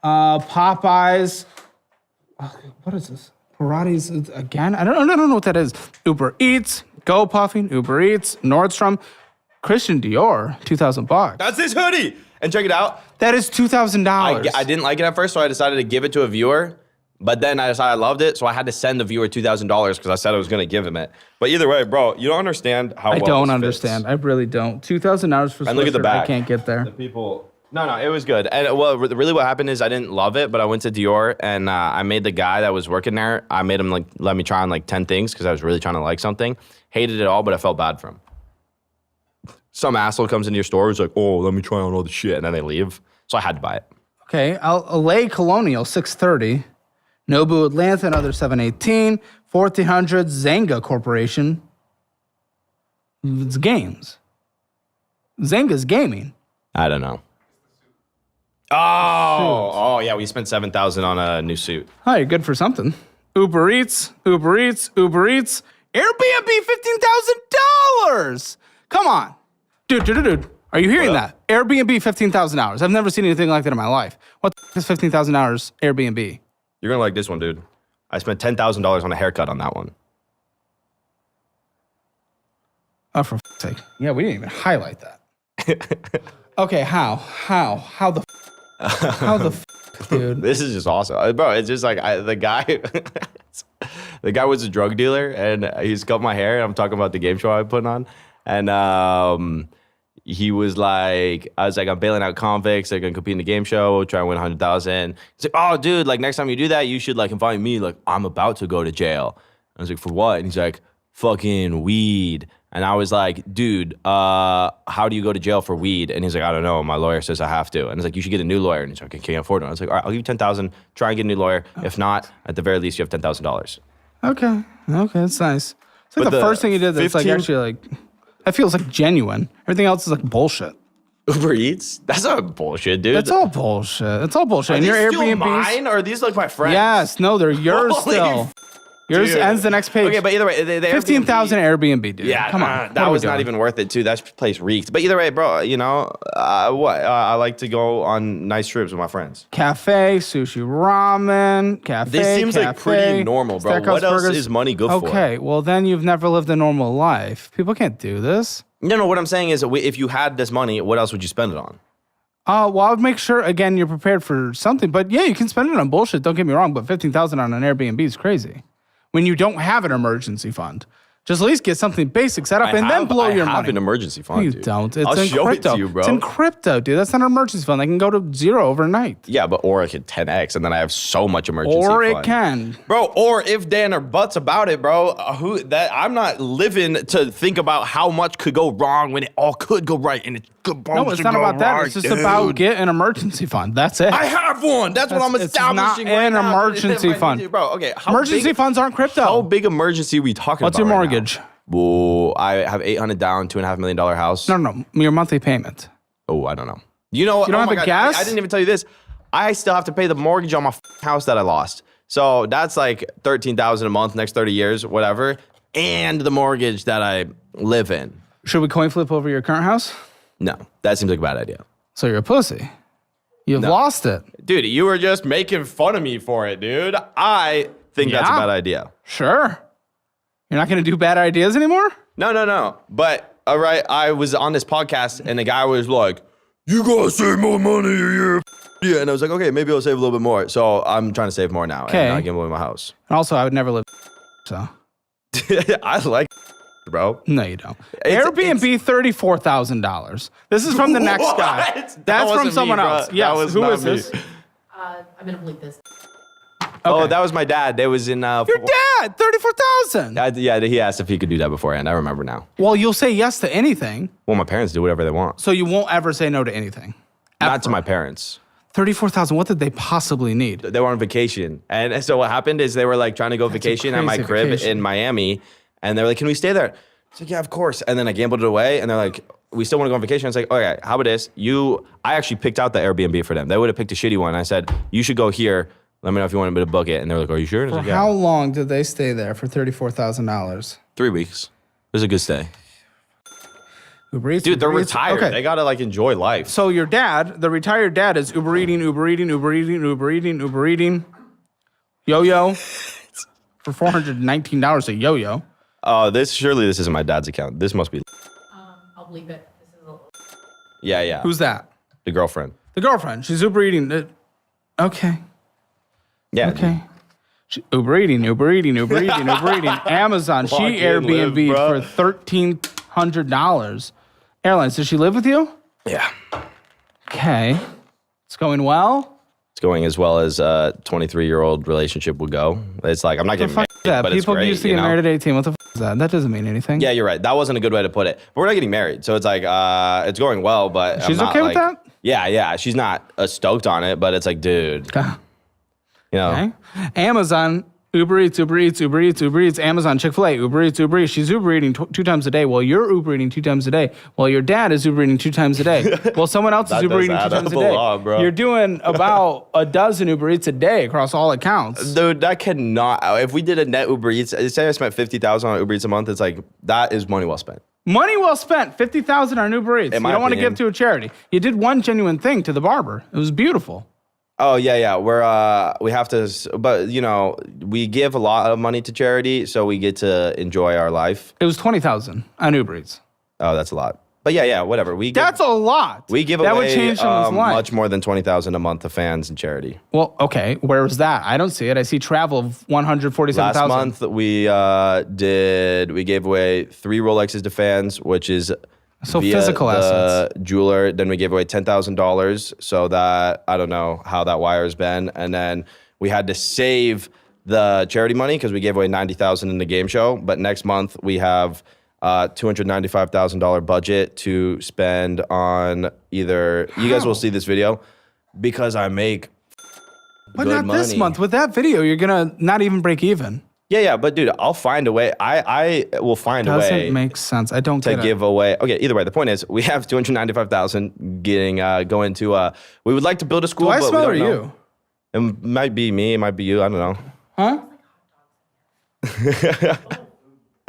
Popeyes. What is this? Pilates again? I don't know what that is. Uber Eats, Go Puffing, Uber Eats, Nordstrom, Christian Dior, $2,000. That's his hoodie. And check it out. That is $2,000. I didn't like it at first, so I decided to give it to a viewer. But then I decided I loved it, so I had to send the viewer $2,000 because I said I was going to give him it. But either way, bro, you don't understand how I well don't this understand. fits. I really don't. $2,000 for And look at the sweatshirt, back. I can't get there. The people... No, it was good. And well, really what happened is I didn't love it, but I went to Dior and I made the guy that was working there, I made him like let me try on like 10 things because I was really trying to like something. Hated it all, but I felt bad for him. Some asshole comes into your store who's like, "Oh, let me try on all the shit," and then they leave. So I had to buy it. Okay, LA Colonial, $630. Nobu Atlanta, another $718. 1400 Zynga Corporation. It's games. Zynga's gaming. I don't know. Oh, yeah, we spent $7,000 on a new suit. Oh, you're good for something. Uber Eats. Airbnb, $15,000. Come on. Dude. Are you hearing that? Airbnb, $15,000. I've never seen anything like that in my life. What the is $15,000 Airbnb? You're gonna like this one, dude. I spent $10,000 on a haircut on that one. Oh, for sake. Yeah, we didn't even highlight that. Okay, how the dude? This is just awesome, bro. It's just like the guy, the guy was a drug dealer, and he's cut my hair. And I'm talking about the game show I put on, and he was like, I was like, I'm bailing out convicts. They're gonna compete in the game show, try and win 100,000. He's like, oh, dude, like next time you do that, you should like invite me. Like I'm about to go to jail. I was like, for what? And he's like, fucking weed. And I was like, dude, how do you go to jail for weed? And he's like, I don't know. My lawyer says I have to. And he's like, you should get a new lawyer. And he's like, I can't afford it. I was like, all right, I'll give you $10,000. Try and get a new lawyer. If not, at the very least, you have $10,000. Okay, that's nice. It's like But the first thing you did that's 15 like actually like, that feels like genuine. Everything else is like bullshit. Uber Eats? That's not bullshit, dude. It's all bullshit. It's all bullshit. Are And these your still Airbnbs. mine, or are these like my friends? Yes, no, they're yours Holy still. Yours dude. ends the next page. Okay, but either way, they 15,000 Airbnb, dude. Yeah, Come on. that was not even worth it, too. That place reeked. But either way, bro, you know, I like to go on nice trips with my friends. Cafe, sushi, ramen, cafe. This seems like pretty normal, bro. Steakhouse What else burgers. is money good for? Okay, well then you've never lived a normal life. People can't do this. No, what I'm saying is if you had this money, what else would you spend it on? Well, I would make sure again you're prepared for something. But yeah, you can spend it on bullshit. Don't get me wrong. But 15,000 on an Airbnb is crazy. When you don't have an emergency fund, just at least get something basic set up and then blow your money. I have an emergency fund, You dude. don't. It's I'll in show crypto. it to you, bro. It's in crypto, dude. That's not an emergency fund. They can go to zero overnight. Yeah, but or I could 10x, and then I have so much emergency Or fund. it can. Bro, or if Dan or buts about it, bro, I'm not living to think about how much could go wrong when it all could go right, and it's No, it's not about that. It's just about get an emergency fund. That's it. I have one. That's what I'm It's establishing not right an now. emergency fund. Bro, okay. Emergency funds aren't crypto. How big emergency are we talking What's about your right now? mortgage? Well, I have $800 down, $2.5 million house. No, your monthly payment. Oh, I don't know. You know, You don't have a gas? I didn't even tell you this. I still have to pay the mortgage on my house that I lost. So that's like $13,000 a month, next 30 years, whatever, and the mortgage that I live in. Should we coin flip over your current house? No, that seems like a bad idea. So you're a pussy. You've lost it. Dude, you were just making fun of me for it, dude. I think that's a bad idea. Sure. You're not going to do bad ideas anymore? No. But, all right, I was on this podcast, and the guy was like, you gotta save more money a year. Yeah, and I was like, okay, maybe I'll save a little bit more. So I'm trying to save more now and not give away my house. And also, I would never live so. I like bro. No, you don't. Airbnb, $34,000. This is from the next guy. That's from someone else. Yes, who is this? I'm gonna bleep this. Oh, that was my dad. It was in... Your dad, $34,000. Yeah, he asked if he could do that beforehand. I remember now. Well, you'll say yes to anything. Well, my parents do whatever they want. So you won't ever say no to anything. Not to my parents. $34,000. What did they possibly need? They were on vacation. And so what happened is they were like trying to go vacation at my crib in Miami. And they were like, can we stay there? It's like, yeah, of course. And then I gambled it away. And they're like, we still want to go on vacation. I was like, okay, how about this? I actually picked out the Airbnb for them. They would have picked a shitty one. I said, you should go here. Let me know if you want me to book it. And they were like, are you sure? For like, how long did they stay there for $34,000? 3 weeks. It was a good stay. Uber Eats, Dude, they're Uber Eats. retired. Okay. They gotta like enjoy life. So your dad, the retired dad, is Uber eating, yo-yo for $419 a yo-yo. Oh, surely this isn't my dad's account. This must be. I'll believe it. This is a Yeah. Who's that? The girlfriend. The girlfriend. She's Uber eating. Okay. Yeah. Okay. Uber eating. Amazon. She Airbnb for $1,300. Airlines. Does she live with you? Yeah. Okay. It's going well. It's going as well as a 23-year-old relationship would go. It's like, I'm not getting married, That but people it's great, used to get married at 18. What the is that? That doesn't mean anything. Yeah, you're right. That wasn't a good way to put it. But we're not getting married. So it's like, it's going well, but She's I'm not, okay with like, that? Yeah. She's not stoked on it, but it's like, dude. You know. Okay. Amazon, Uber Eats, Amazon, Chick-fil-A, Uber Eats. She's Uber eating 2 times a day. Well, you're Uber eating 2 times a day. Well, your dad is Uber eating 2 times a day. Well, someone else is Uber eating 2 times a day. Bro. You're doing about a dozen Uber Eats a day across all accounts. Dude, that cannot. If we did a net Uber Eats, say I spent $50,000 on Uber Eats a month, it's like, that is money well spent. Money well spent. $50,000 on Uber Eats. You don't want to give to a charity. You did one genuine thing to the barber. It was beautiful. Oh yeah. We have to, but you know, we give a lot of money to charity, so we get to enjoy our life. It was $20,000 on Uber Eats. Oh, that's a lot. But yeah, whatever. That's a lot. We give that away would change someone's life. Much more than $20,000 a month to fans and charity. Well, okay, where was that? I don't see it. I see travel of $147,000. Last month we gave away 3 Rolexes to fans, which is so via physical the assets. Jeweler. Then we gave away $10,000. So that, I don't know how that wire's been. And then we had to save the charity money because we gave away $90,000 in the game show. But next month we have $295,000 budget to spend on either. You guys will see this video because I make. But good not money. this month. With that video, you're gonna not even break even. Yeah, but dude, I'll find a way. I will find a way. Doesn't make sense. I don't to get give it. away. Okay, either way, the point is we have $295,000 going to. We would like to build a school. Do I but smell we or don't know. you? It might be me. It might be you. I don't know. Huh?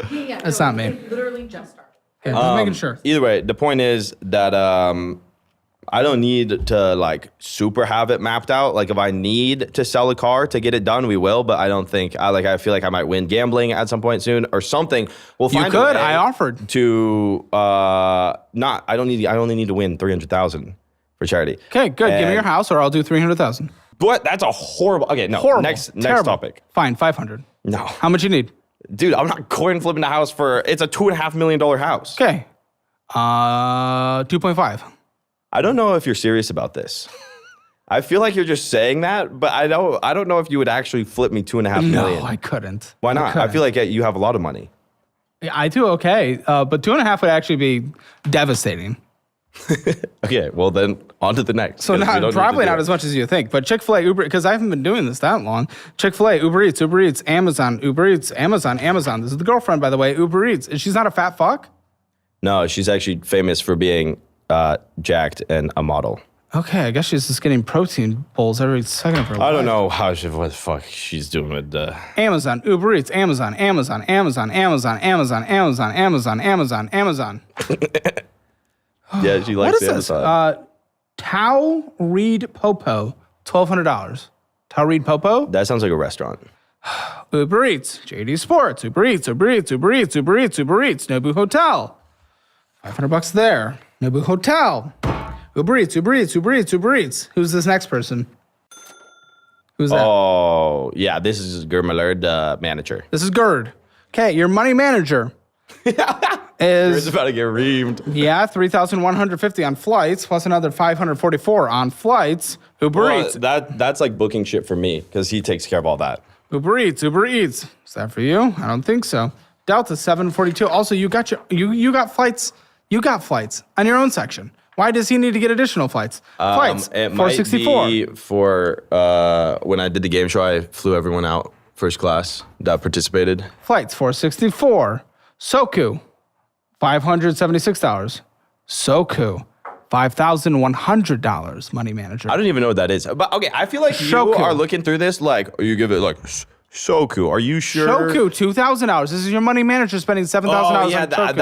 Yeah, That's not me. It literally just started. Yeah, just making sure. Either way, the point is that I don't need to like super have it mapped out. Like if I need to sell a car to get it done, we will. But I don't think I feel like I might win gambling at some point soon or something. We'll find. You could. A way I offered to not. I only need to win $300,000 for charity. Okay, good. Give me And- your house, or I'll do $300,000. But that's a horrible. Okay, no. Horrible. Next Terrible. topic. Fine, $500. No, How much you need? dude, I'm not coin flipping the house for. It's a $2.5 million house. Okay. 2.5. I don't know if you're serious about this. I feel like you're just saying that, but I don't know if you would actually flip me $2.5 million. No, I couldn't. Why not? I feel like you have a lot of money. I do okay, but 2.5 would actually be devastating. Okay, well then on to the next. So 'cause we don't not need to probably do not it. as much as you think, but Chick-fil-A, Uber, because I haven't been doing this that long. Chick-fil-A, Uber Eats, Amazon, Uber Eats, Amazon. This is the girlfriend, by the way, Uber Eats. And she's not a fat fuck? No, she's actually famous for being jacked and a model. Okay, I guess she's just getting protein bowls every second of her life. I don't know what the fuck she's doing with Amazon, Uber Eats, Amazon. Yeah, she What likes is the this? Amazon. Tao Reed Popo, $1,200. Tao Reed Popo? That sounds like a restaurant. Uber Eats, JD Sports, Uber Eats, Nobu Hotel. $500 there. Nobu Hotel. Uber Eats. Who's this next person? Who's that? Oh, yeah, this is Germallard, manager. This is Gerd. Okay, your money manager It's is about to get reamed. $3,150 on flights, plus another $544 on flights. Uber Eats. That's like booking shit for me because he takes care of all that. Uber Eats. Is that for you? I don't think so. Delta 742. Also, you got flights. You got flights on your own section. Why does he need to get additional flights? Flights. It 464. might be for when I did the game show, I flew everyone out first class that participated. Flights 464. Soku, $576. Soku, $5,100. Money manager. I don't even know what that is. But okay, I feel like you Shoku. are looking through this like you give it like Soku. Are you sure? Shoku, $2,000. This is your money manager spending $7,000 Oh yeah, on Shoku.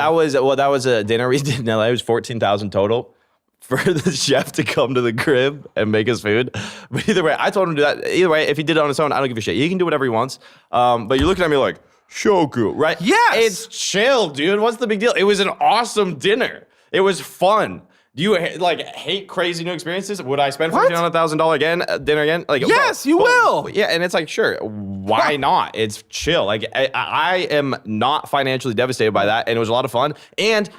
that was a dinner we did in LA. It was 14,000 total for the chef to come to the crib and make us food. But either way, I told him to do that. Either way, if he did it on his own, I don't give a shit. He can do whatever he wants. But you're looking at me like Shoku, right? Yes! It's chill, dude. What's the big deal? It was an awesome dinner. It was fun. Do you hate crazy new experiences? Would I spend $1,400 dinner again? Like Yes, you will. Yeah, and it's like, sure, why not? It's chill. Like I am not financially devastated by that, and it was a lot of fun. And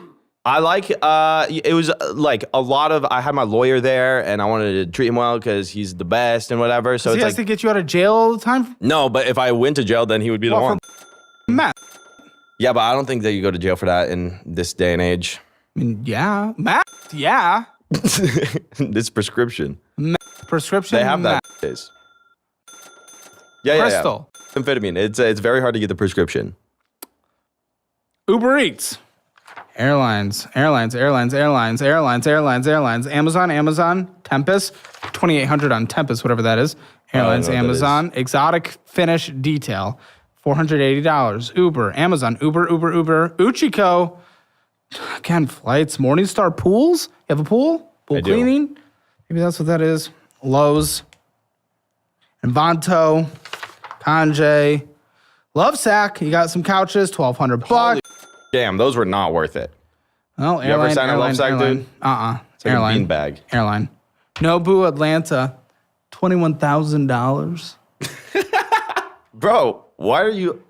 I like it was like a lot of. I had my lawyer there, and I wanted to treat him well because he's the best and whatever. So Does he it's has like to get you out of jail all the time? no, but if I went to jail, then he would be the one. Matt. Yeah, but I don't think that you go to jail for that in this day and age. I mean, yeah. Matt, yeah. This prescription. Prescription. They have that Matt. nowadays. Yeah. Crystal. Amphetamine. It's very hard to get the prescription. Uber Eats. Airlines. Amazon, Tempest, 2,800 on Tempest, whatever that is. Airlines, know what that Amazon, exotic finish detail, $480. Uber, Amazon, Uber, Uchiko. Again, flights, Morningstar pools. You have a pool? Pool I do. cleaning? Maybe that's what that is. Lowe's, Envanto, Kanjay, Lovesack. You got some couches, $1,200. Damn, those were not worth it. Oh, You ever sign a Lovesack, dude? It's like a airline. beanbag. Airline. Nobu Atlanta, $21,000. Bro, why are you?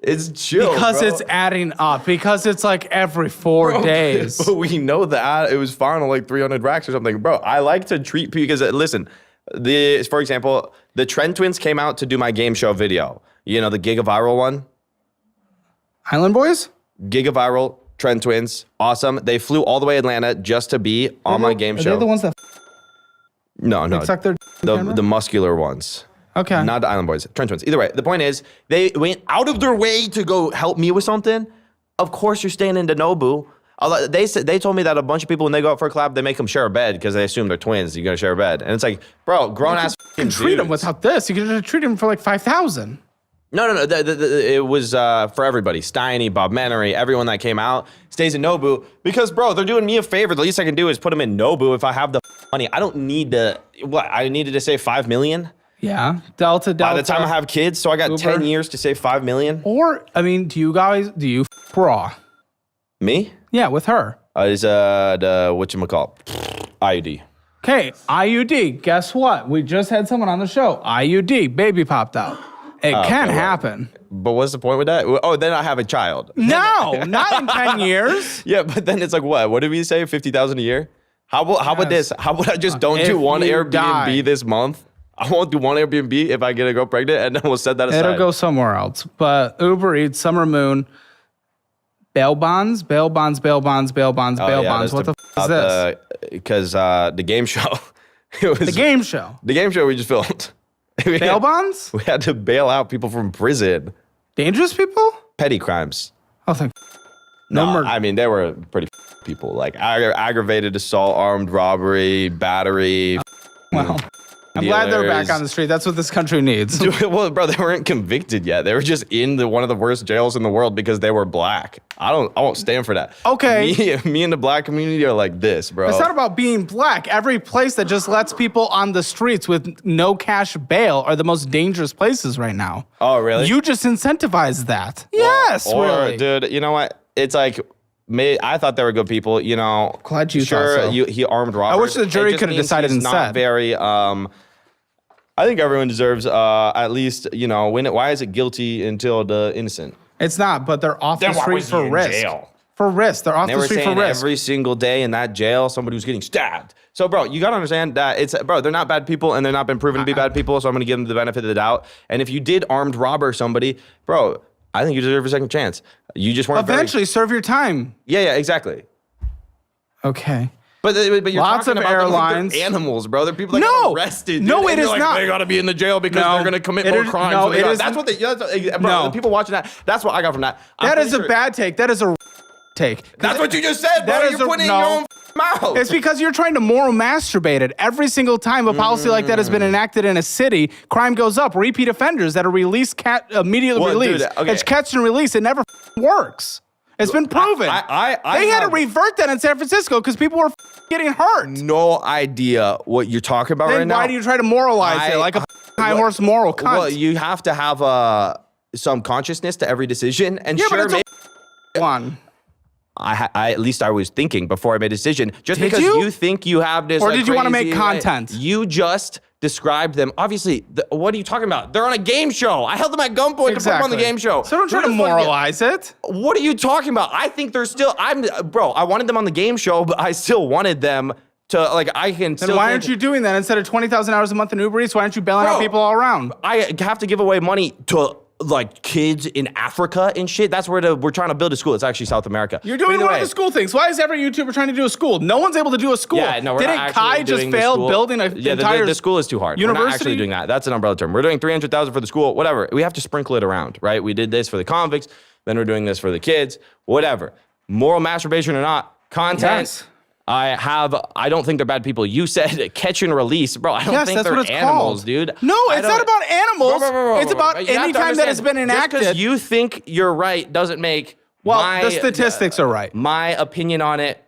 It's chill. Because bro. it's adding up. Because it's like every 4 days. But we know that it was fine on like 300 racks or something. Bro, I like to treat people because listen, for example, the Trend Twins came out to do my game show video. You know, the Giga Viral one? Island Boys? Giga Viral, Trend Twins, awesome. They flew all the way to Atlanta just to be on my game Are show. they the ones that No. suck their The muscular ones. Okay. Not the Island Boys, Trend Twins. Either way, the point is, they went out of their way to go help me with something. Of course, you're staying in Nobu. They told me that a bunch of people, when they go out for a collab, they make them share a bed because they assume they're twins. You're gonna share a bed, and it's like, bro, grown ass. You can treat them without this. You can just treat them for like $5,000. No. It was for everybody. Steiny, Bob Menery, everyone that came out stays in Nobu because, bro, they're doing me a favor. The least I can do is put them in Nobu if I have the money. I don't need to. What? I needed to save $5 million. Yeah. Delta. By the time I have kids, so I got Uber. 10 years to save $5 million. Or, I mean, do you raw? Me? Yeah, with her. Is the whatchamacallit? IUD. Okay, IUD. Guess what? We just had someone on the show. IUD. Baby popped out. It can happen. But what's the point with that? Oh, then I have a child. No, not in 10 years. Yeah, but then it's like what? What did we say? 50,000 a year? How about this? How about I just don't If do one you Airbnb die. this month? I won't do one Airbnb if I get a girl pregnant, and then we'll set that aside. It'll go somewhere else. But Uber Eats, Summer Moon, bail bonds. What the f is this? Because the game show. It was The game show. The game show we just filmed. Bail bonds? We had to bail out people from prison. Dangerous people? Petty crimes. Oh, thank No murder. I mean, they were pretty people. Like aggravated assault, armed robbery, battery. Well, I'm glad they're back dealers. on the street. That's what this country needs. Well, bro, they weren't convicted yet. They were just in one of the worst jails in the world because they were black. I won't stand for that. Okay. Me and the black community are like this, bro. It's not about being black. Every place that just lets people on the streets with no cash bail are the most dangerous places right now. Oh, really? You just incentivize that. Yes, Or, really. dude, you know what? It's like, I thought they were good people. You know, Glad you sure, thought so. he armed robbers. I wish the jury It just could have means decided he's instead. Not very. I think everyone deserves at least, you know, why is it guilty until the innocent? It's not, but they're off the Then why street was he for in risk. jail? For risk. They're off They the were street for saying risk. every single day in that jail, somebody was getting stabbed. So, bro, you gotta understand that they're not bad people and they're not been proven to be bad people. So I'm gonna give them the benefit of the doubt. And if you did armed robber somebody, bro, I think you deserve a second chance. You just weren't Eventually, serve your time. Yeah, exactly. Okay. But you're Lots talking of about them like airlines. they're animals, bro. They're people that No! got arrested. No, dude, it and is you're like, not. They gotta be in the jail because No, they're gonna commit it more is- crimes. no, than they it got. is- That's what bro, No. the people watching that's what I got from that. I'm That pretty is a sure- bad take. That is a take. That's what you just said, bro. That is You're a- putting it no. in your own mouth. It's because you're trying to moral masturbate it. Every single time a policy like that has been enacted in a city, crime goes up. Repeat offenders that are released immediately Well, dude, released. okay. It's catch and release. It never works. It's been proven. I they had to have revert that in San Francisco because people were getting hurt. no idea what you're talking about Then right now. why do you try to moralize it like a high horse moral cunt? Well, you have to have some consciousness to every decision. And yeah, sure, but it's maybe one. I at least I was thinking before I made a decision. Just Did because you? you think you have this, Or like, did you wanna make crazy, content? You just described them. Obviously, what are you talking about? They're on a game show. I held them at gunpoint to put them on the game show. So don't try Who to the fuck- moralize it. What are you talking about? I think they're still. Bro. I wanted them on the game show, but I still wanted them to I can. Then still why think- aren't you doing that instead of $20,000 a month in Uber Eats? Why aren't you bailing out Bro, people all around? I have to give away money to like kids in Africa and shit. That's where we're trying to build a school. It's actually South America. You're doing Either one of way. the school things. Why is every YouTuber trying to do a school? No one's able to do a school. Yeah, no, we're Didn't not Kai actually just doing the fail school. building an Yeah, entire the school is too hard. We're not university? actually doing that. That's an umbrella term. We're doing $300,000 for the school. Whatever. We have to sprinkle it around, right? We did this for the convicts. Then we're doing this for the kids. Whatever. Moral masturbation or not, content. Yes. I don't think they're bad people. You said catch and release, bro. I don't Yes, think that's they're what it's animals, called. dude. No, I it's don't- not about animals. Bro, It's about but you have any to time that has been understand, just 'cause enacted. you think you're right doesn't make The statistics are right. my opinion on it.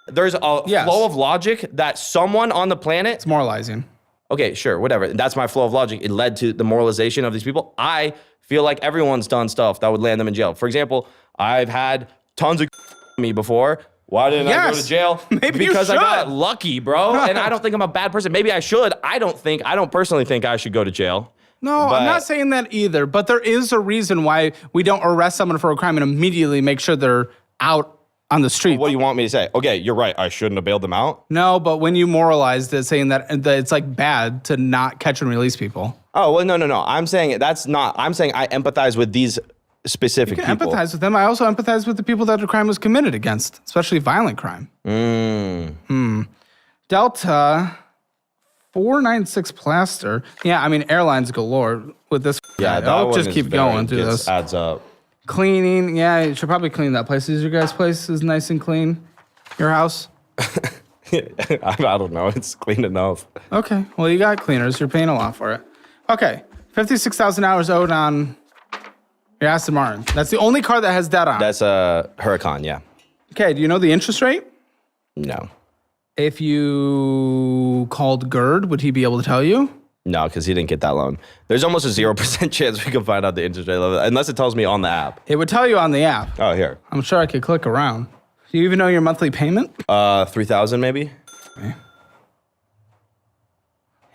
There's a Yes. flow of logic that someone on the planet. It's moralizing. Okay, sure, whatever. That's my flow of logic. It led to the moralization of these people. I feel like everyone's done stuff that would land them in jail. For example, I've had tons of me before. Why didn't I go Yes. to jail? Maybe you because I got should. lucky, bro. And I don't think I'm a bad person. Maybe I should. I don't personally think I should go to jail. No, But- I'm not saying that either, but there is a reason why we don't arrest someone for a crime and immediately make sure they're out on the street. What do you want me to say? Okay, you're right. I shouldn't have bailed them out. No, but when you moralized it, saying that it's like bad to not catch and release people. Oh, well, no. I'm saying that's not. I'm saying I empathize with these specific You can people. empathize with them. I also empathize with the people that the crime was committed against, especially violent crime. Delta 496 plaster. Yeah, I mean airlines galore with this. Yeah, that I'll one just is keep very- going through gets- this. Adds up. Cleaning. Yeah, you should probably clean that place. Is your guys' place is nice and clean? Your house? I don't know. It's clean enough. Okay. Well, you got cleaners. You're paying a lot for it. Okay. 56,000 hours owed on your Aston Martin. That's the only car that has debt on. That's a Huracan, yeah. Okay. Do you know the interest rate? No. If you called Gerd, would he be able to tell you? No, because he didn't get that loan. There's almost a 0% chance we can find out the interest rate level, unless it tells me on the app. It would tell you on the app. Oh, here. I'm sure I could click around. Do you even know your monthly payment? 3,000 maybe?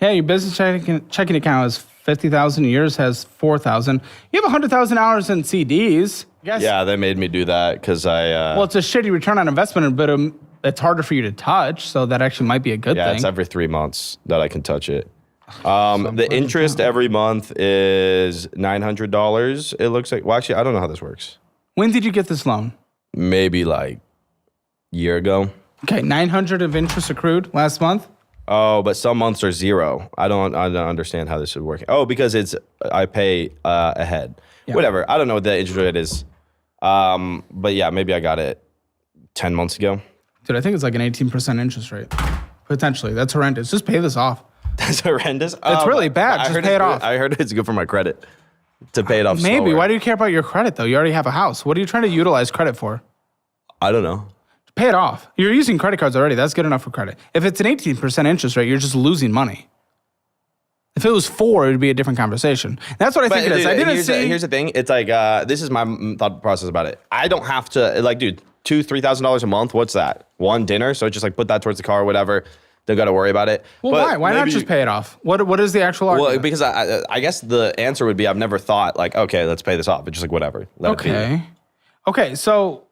Yeah, your business checking account has 50,000. Yours has 4,000. You have 100,000 hours in CDs. Yes. Yeah, they made me do that because I. Well, it's a shitty return on investment, but it's harder for you to touch, so that actually might be a good yeah, thing. it's every 3 months that I can touch it. The interest every month is $900. It looks like. Well, actually, I don't know how this works. When did you get this loan? Maybe like a year ago. Okay, 900 of interest accrued last month. Oh, but some months are zero. I don't understand how this would work. Oh, because I pay ahead. Yeah. Whatever. I don't know what the interest rate is. But yeah, maybe I got it 10 months ago. Dude, I think it's like an 18% interest rate. Potentially. That's horrendous. Just pay this off. That's horrendous. It's really bad. Just pay it off. I heard it's good for my credit to pay it off Maybe. slower. Why do you care about your credit, though? You already have a house. What are you trying to utilize credit for? I don't know. Pay it off. You're using credit cards already. That's good enough for credit. If it's an 18% interest rate, you're just losing money. If it was 4, it would be a different conversation. That's what I think it is. I didn't see. Here's the thing. It's like, this is my thought process about it. I don't have to, like, dude, $2,000-$3,000 a month. What's that? One dinner? So just like put that towards the car or whatever. Don't got to worry about it. Well, but why? Why not just pay it off? What is the actual argument? Well, because I guess the answer would be I've never thought like, okay, let's pay this off. It's just like whatever. Let it be. Okay. So,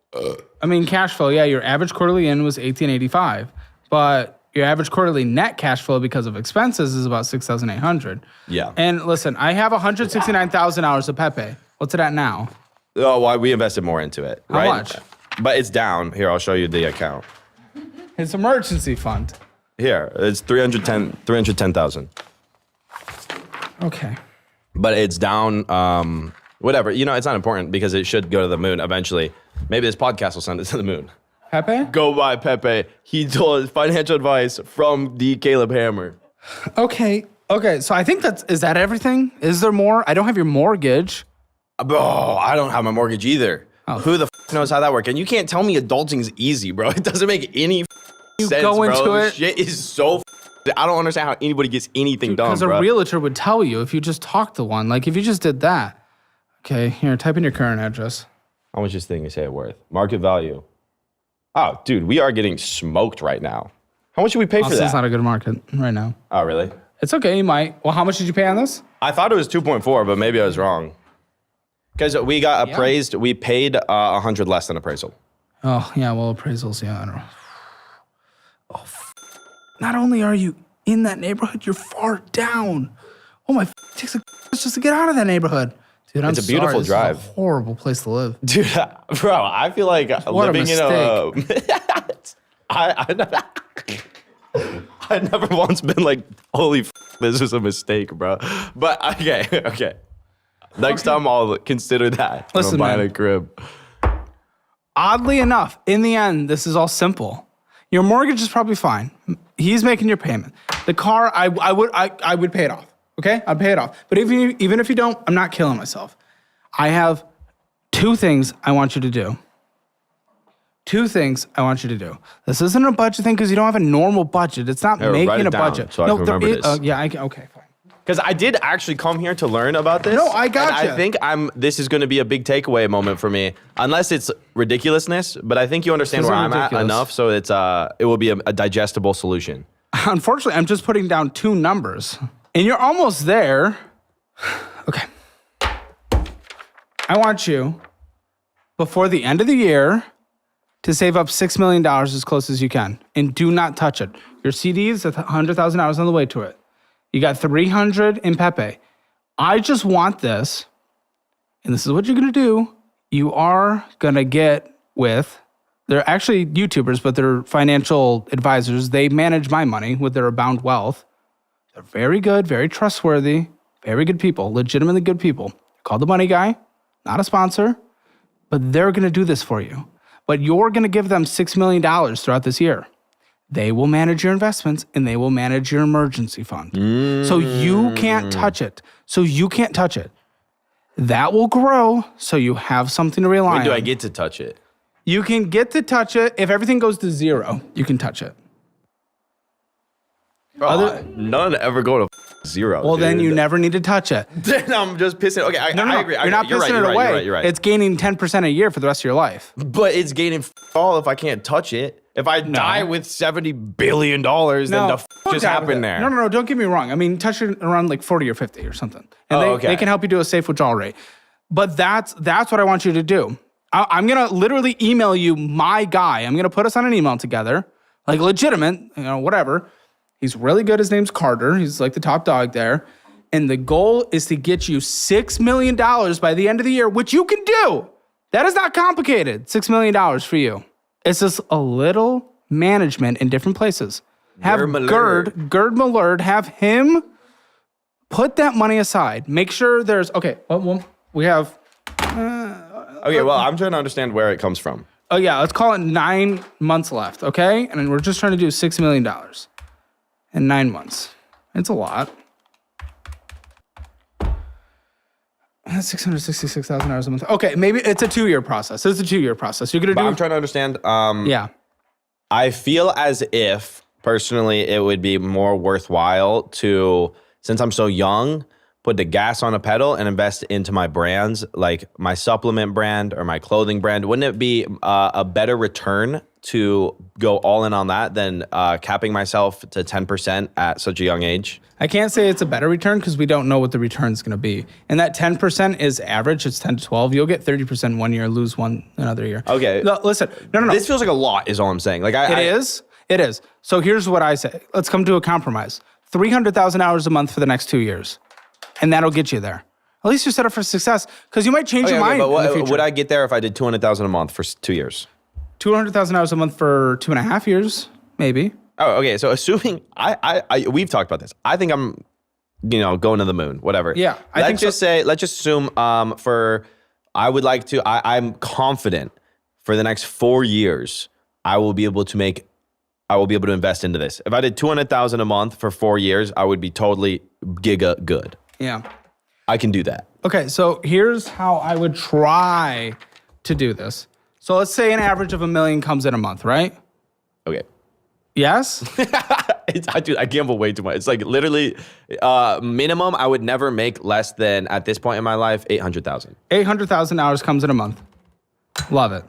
I mean, cash flow. Yeah, your average quarterly in was $1,885, but your average quarterly net cash flow because of expenses is about $6,800. Yeah. And listen, I have $169,000 of Pepe. What's it at now? Oh, well, we invested more into it. How right? much? But it's down. Here, I'll show you the account. It's emergency fund. Here, it's 310,000. Okay. But it's down. Whatever. You know, it's not important because it should go to the moon eventually. Maybe this podcast will send it to the moon. Pepe? Go buy Pepe. He told us financial advice from the Caleb Hammer. Okay. So I think is that everything? Is there more? I don't have your mortgage. Bro, I don't have my mortgage either. Oh. Who the knows how that works? And you can't tell me adulting is easy, bro. It doesn't make any sense, go into bro. it. Shit is so I don't understand how anybody gets anything done, Because bro. a realtor would tell you if you just talked to one. Like if you just did that. Okay, here, type in your current address. How much is this thing you say it worth? Market value. Oh, dude, we are getting smoked right now. How much should we pay for Also, that? it's not a good market right now. Oh, really? It's okay, you might. Well, how much did you pay on this? I thought it was 2.4, but maybe I was wrong. Because we got appraised, we paid 100 less than appraisal. Oh, yeah, well, appraisals, yeah, I don't know. Oh, not only are you in that neighborhood, you're far down. Oh, my it takes just to get out of that neighborhood. Dude, I'm It's a beautiful sorry. drive. This is a horrible place to live. Dude, bro, I feel like What a living in I've never once been like, holy this is a mistake, bro. But okay. Next time I'll consider that when Listen, I'm buying man. a crib. Oddly enough, in the end, this is all simple. Your mortgage is probably fine. He's making your payment. The car, I would pay it off. Okay, I'd pay it off. But even if you don't, I'm not killing myself. I have 2 things I want you to do. 2 things I want you to do. This isn't a budget thing because you don't have a normal budget. It's not Write making it a down budget. so I can remember this. Okay, fine. Because I did actually come here to learn about this. No, I gotcha. And I think this is going to be a big takeaway moment for me, unless it's ridiculousness. But I think you understand This where isn't I'm ridiculous. at enough, so it will be a digestible solution. Unfortunately, I'm just putting down 2 numbers. And you're almost there. Okay. I want you, before the end of the year, to save up $6 million as close as you can. And do not touch it. Your CD is $100,000 on the way to it. You got 300 in Pepe. I just want this, and this is what you're going to do. You are going to get with, they're actually YouTubers, but they're financial advisors. They manage my money with their Abound Wealth. They're very good, very trustworthy, very good people, legitimately good people. They're called The Money Guy, not a sponsor, but they're going to do this for you. But you're going to give them $6 million throughout this year. They will manage your investments and they will manage your emergency fund. So you can't touch it. That will grow so you have something to rely on. When do I get to touch it? You can get to touch it. If everything goes to 0, you can touch it. Bro, none ever go to 0. Well, dude. then you never need to touch it. Then I'm just pissing. Okay, I agree. You're not pissing it away. You're right. It's gaining 10% a year for the rest of your life. But it's gaining all if I can't touch it. If I die with $70 billion, then the just happened there. No, don't get me wrong. I mean, touch it around like 40 or 50 or something. And Okay. they can help you do a safe withdrawal rate. But that's what I want you to do. I'm going to literally email you my guy. I'm going to put us on an email together, like legitimate, whatever. He's really good. His name's Carter. He's like the top dog there. And the goal is to get you $6 million by the end of the year, which you can do. That is not complicated. $6 million for you. It's just a little management in different places. Have Gerd Millard, have him put that money aside. Make sure there's, okay, well, we have, Okay, well, I'm trying to understand where it comes from. Oh yeah, let's call it 9 months left, okay? And we're just trying to do $6 million in 9 months. It's a lot. That's 666,000 hours a month. Okay, maybe it's a 2-year process. It's a 2-year process. You're gonna do. I'm trying to understand. Yeah. I feel as if personally it would be more worthwhile to, since I'm so young, put the gas on a pedal and invest into my brands, like my supplement brand or my clothing brand. Wouldn't it be a better return to go all in on that than capping myself to 10% at such a young age? I can't say it's a better return because we don't know what the return is going to be. And that 10% is average. It's 10 to 12. You'll get 30% one year, lose one another year. Okay. No, listen, no. This feels like a lot is all I'm saying. Like It is. So here's what I say. Let's come to a compromise. 300,000 hours a month for the next 2 years. And that'll get you there. At least you're set up for success because you might change your mind but in the future. would I get there if I did 200,000 a month for 2 years? 200,000 hours a month for 2.5 years, maybe. Oh, okay. So assuming we've talked about this. I think I'm, going to the moon, whatever. Yeah, Let's just assume I'm confident for the next 4 years, I will be able to invest into this. If I did 200,000 a month for 4 years, I would be totally giga good. Yeah. I can do that. Okay, so here's how I would try to do this. So let's say an average of $1 million comes in a month, right? Okay. Yes? I gamble way too much. It's like literally minimum. I would never make less than, at this point in my life, 800,000. 800,000 hours comes in a month. Love it.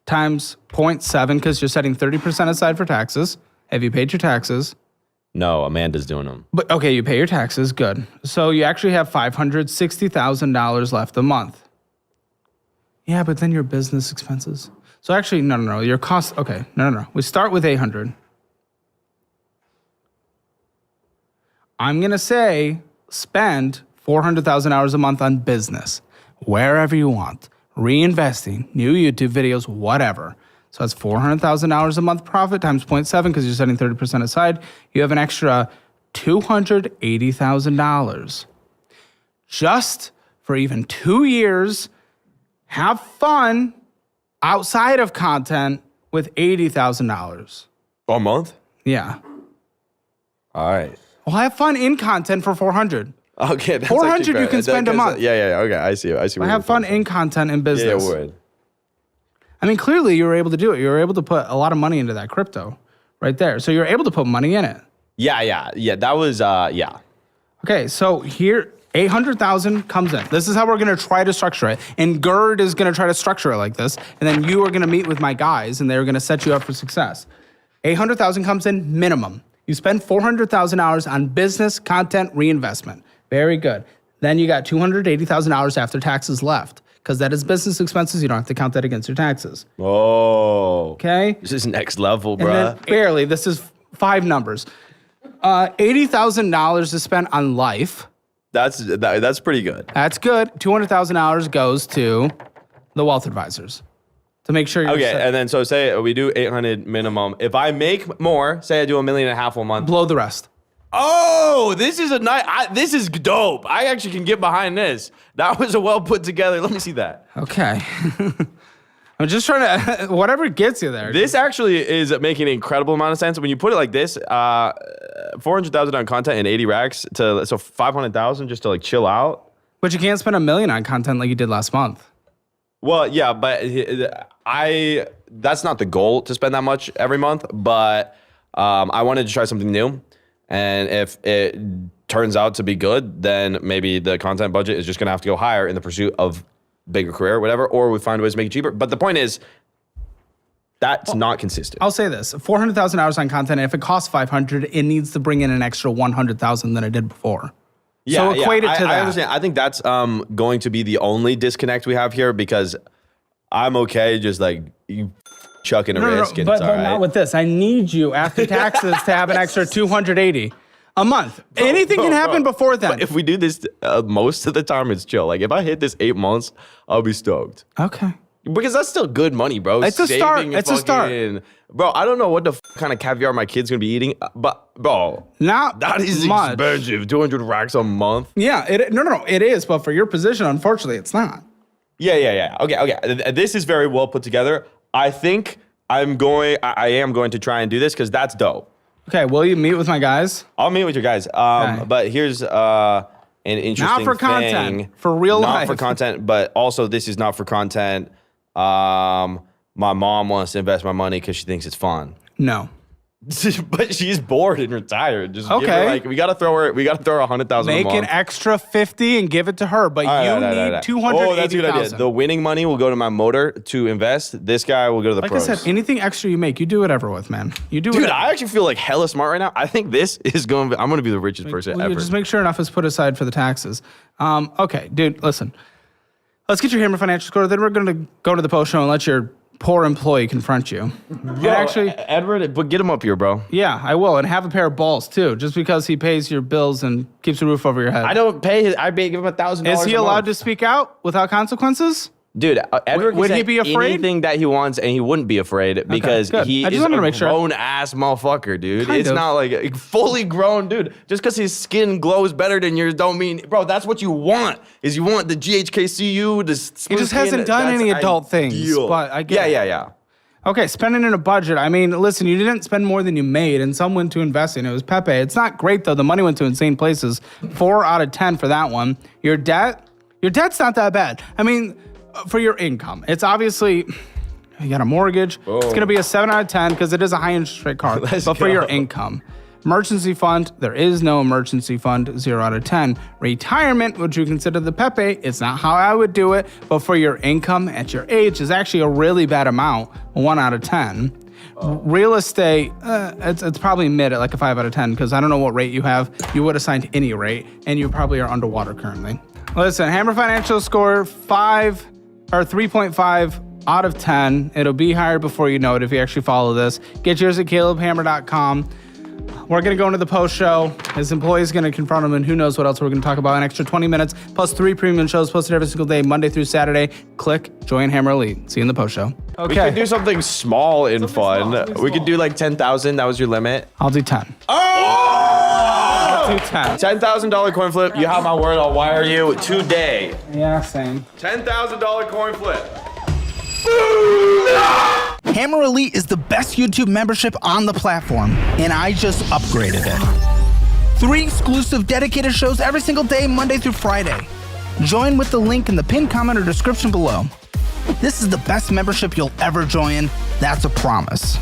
Times 0.7 because you're setting 30% aside for taxes. Have you paid your taxes? No, Amanda's doing them. But okay, you pay your taxes. Good. So you actually have $560,000 left a month. Yeah, but then your business expenses. So actually, no. Your cost. Okay, no. We start with 800. I'm going to say spend 400,000 hours a month on business, wherever you want, reinvesting, new YouTube videos, whatever. So that's 400,000 hours a month profit times 0.7 because you're setting 30% aside. You have an extra $280,000 just for even 2 years. Have fun outside of content with $80,000 a month? Yeah. All right. Well, have fun in content for 400. Okay, that's 400 you can spend a month. Yeah. Okay, I see. Well, have fun in content and business. Yeah, it would. I mean, clearly you were able to do it. You were able to put a lot of money into that crypto right there. So you're able to put money in it. Yeah. That was, yeah. Okay, so here, 800,000 comes in. This is how we're going to try to structure it. And Gerd is going to try to structure it like this. And then you are going to meet with my guys, and they're going to set you up for success. 800,000 comes in minimum. You spend 400,000 hours on business, content, reinvestment. Very good. Then you got 280,000 hours after taxes left. Because that is business expenses. You don't have to count that against your taxes. Oh. Okay? This is next level, And bruh. then barely. This is 5 numbers. $80,000 is spent on life. That's pretty good. That's good. 200,000 hours goes to the wealth advisors to make sure you're Okay, set. and then so say we do 800 minimum. If I make more, say I do $1.5 million a month. Blow the rest. Oh, this is this is dope. I actually can get behind this. That was a well put together. Let me see that. Okay. I'm just trying to, whatever gets you there. This actually is making an incredible amount of sense. When you put it like this, 400,000 on content and 80 racks so 500,000 just to like chill out. But you can't spend $1 million on content like you did last month. Well, yeah, but that's not the goal to spend that much every month, but I wanted to try something new. And if it turns out to be good, then maybe the content budget is just going to have to go higher in the pursuit of bigger career or whatever, or we find ways to make it cheaper. But the point is, that's not consistent. I'll say this, 400,000 hours on content, and if it costs 500, it needs to bring in an extra 100,000 than it did before. So equate it to that. I understand. I think that's going to be the only disconnect we have here because I'm okay just like you chucking a risk and but it's all right. not with this. I need you after taxes to have an extra 280 a month. Anything can happen before then. But if we do this most of the time, it's chill. Like if I hit this 8 months, I'll be stoked. Okay. Because that's still good money, bro. It's a start. Saving It's a start. Bro, I don't know what the kind of caviar my kid's gonna be eating, but bro, Not that is much. expensive. 200 racks a month. Yeah, no, it is. But for your position, unfortunately, it's not. Yeah. Okay. This is very well put together. I think I am going to try and do this because that's dope. Okay, will you meet with my guys? I'll meet with your guys. Okay. But here's an interesting Not for thing. content, for real life. Not for content, but also this is not for content. My mom wants to invest my money because she thinks it's fun. No. But she's bored and retired. Just give her, Okay. like we gotta throw her $100,000 a Make month. an extra 50 and give it to her, but All you right. need 280,000. Oh, that's a good idea. The winning money will go to my motor to invest. This guy will go to the Like pros. I said, anything extra you make, you do whatever with, man. You do Dude, whatever. I actually feel like hella smart right now. I think this is going. I'm going to be the richest person Well, you ever. just make sure enough is put aside for the taxes. Okay, dude, listen. Let's get your Hammer financial score. Then we're going to go to the post show and let your poor employee confront you. Yo, actually, Edward, but get him up here, bro. yeah, I will, and have a pair of balls too. Just because he pays your bills and keeps a roof over your head. I don't pay his. Give him $1,000. Is he allowed to speak out without consequences? Dude, Edward Would can he say be afraid? anything that he wants, and he wouldn't be afraid because good. he I just is wanted to a make sure. grown ass motherfucker, dude. Kind It's of. not like a fully grown dude. Just because his skin glows better than yours, don't mean, bro. That's what you want. Is you want the GHKCU? The He just hasn't done any adult things, but I get it. Yeah. Okay, spending in a budget. I mean, listen, you didn't spend more than you made, and some went to investing. It was Pepe. It's not great though. The money went to insane places. 4 out of 10 for that one. Your debt's not that bad. I mean, for your income, it's obviously you got a mortgage. It's gonna be a 7 out of 10 because it is a high interest rate car. Let's but for go. your income. Emergency fund, there is no emergency fund, 0 out of 10. Retirement, would you consider the Pepe? It's not how I would do it, but for your income at your age is actually a really bad amount, 1 out of 10. Real estate, it's probably mid at like a 5 out of 10 because I don't know what rate you have. You would have signed any rate, and you probably are underwater currently. Listen, Hammer Financial score 3.5 out of 10. It'll be higher before you know it if you actually follow this. Get yours at calebhammer.com. We're going to go into the post show. His employee's going to confront him, and who knows what else we're going to talk about. An extra 20 minutes, plus 3 premium shows posted every single day, Monday through Saturday. Click Join Hammer Elite. See you in the post show. Okay. We could do something small and fun. We could do like 10,000. That was your limit. I'll do 10. Oh! I'll do 10. $10,000 coin flip. You have my word. I'll wire you today. Yeah, same. $10,000 coin flip. Hammer Elite is the best YouTube membership on the platform, and I just upgraded it. 3 exclusive dedicated shows every single day, Monday through Friday. Join with the link in the pinned comment or description below. This is the best membership you'll ever join. That's a promise.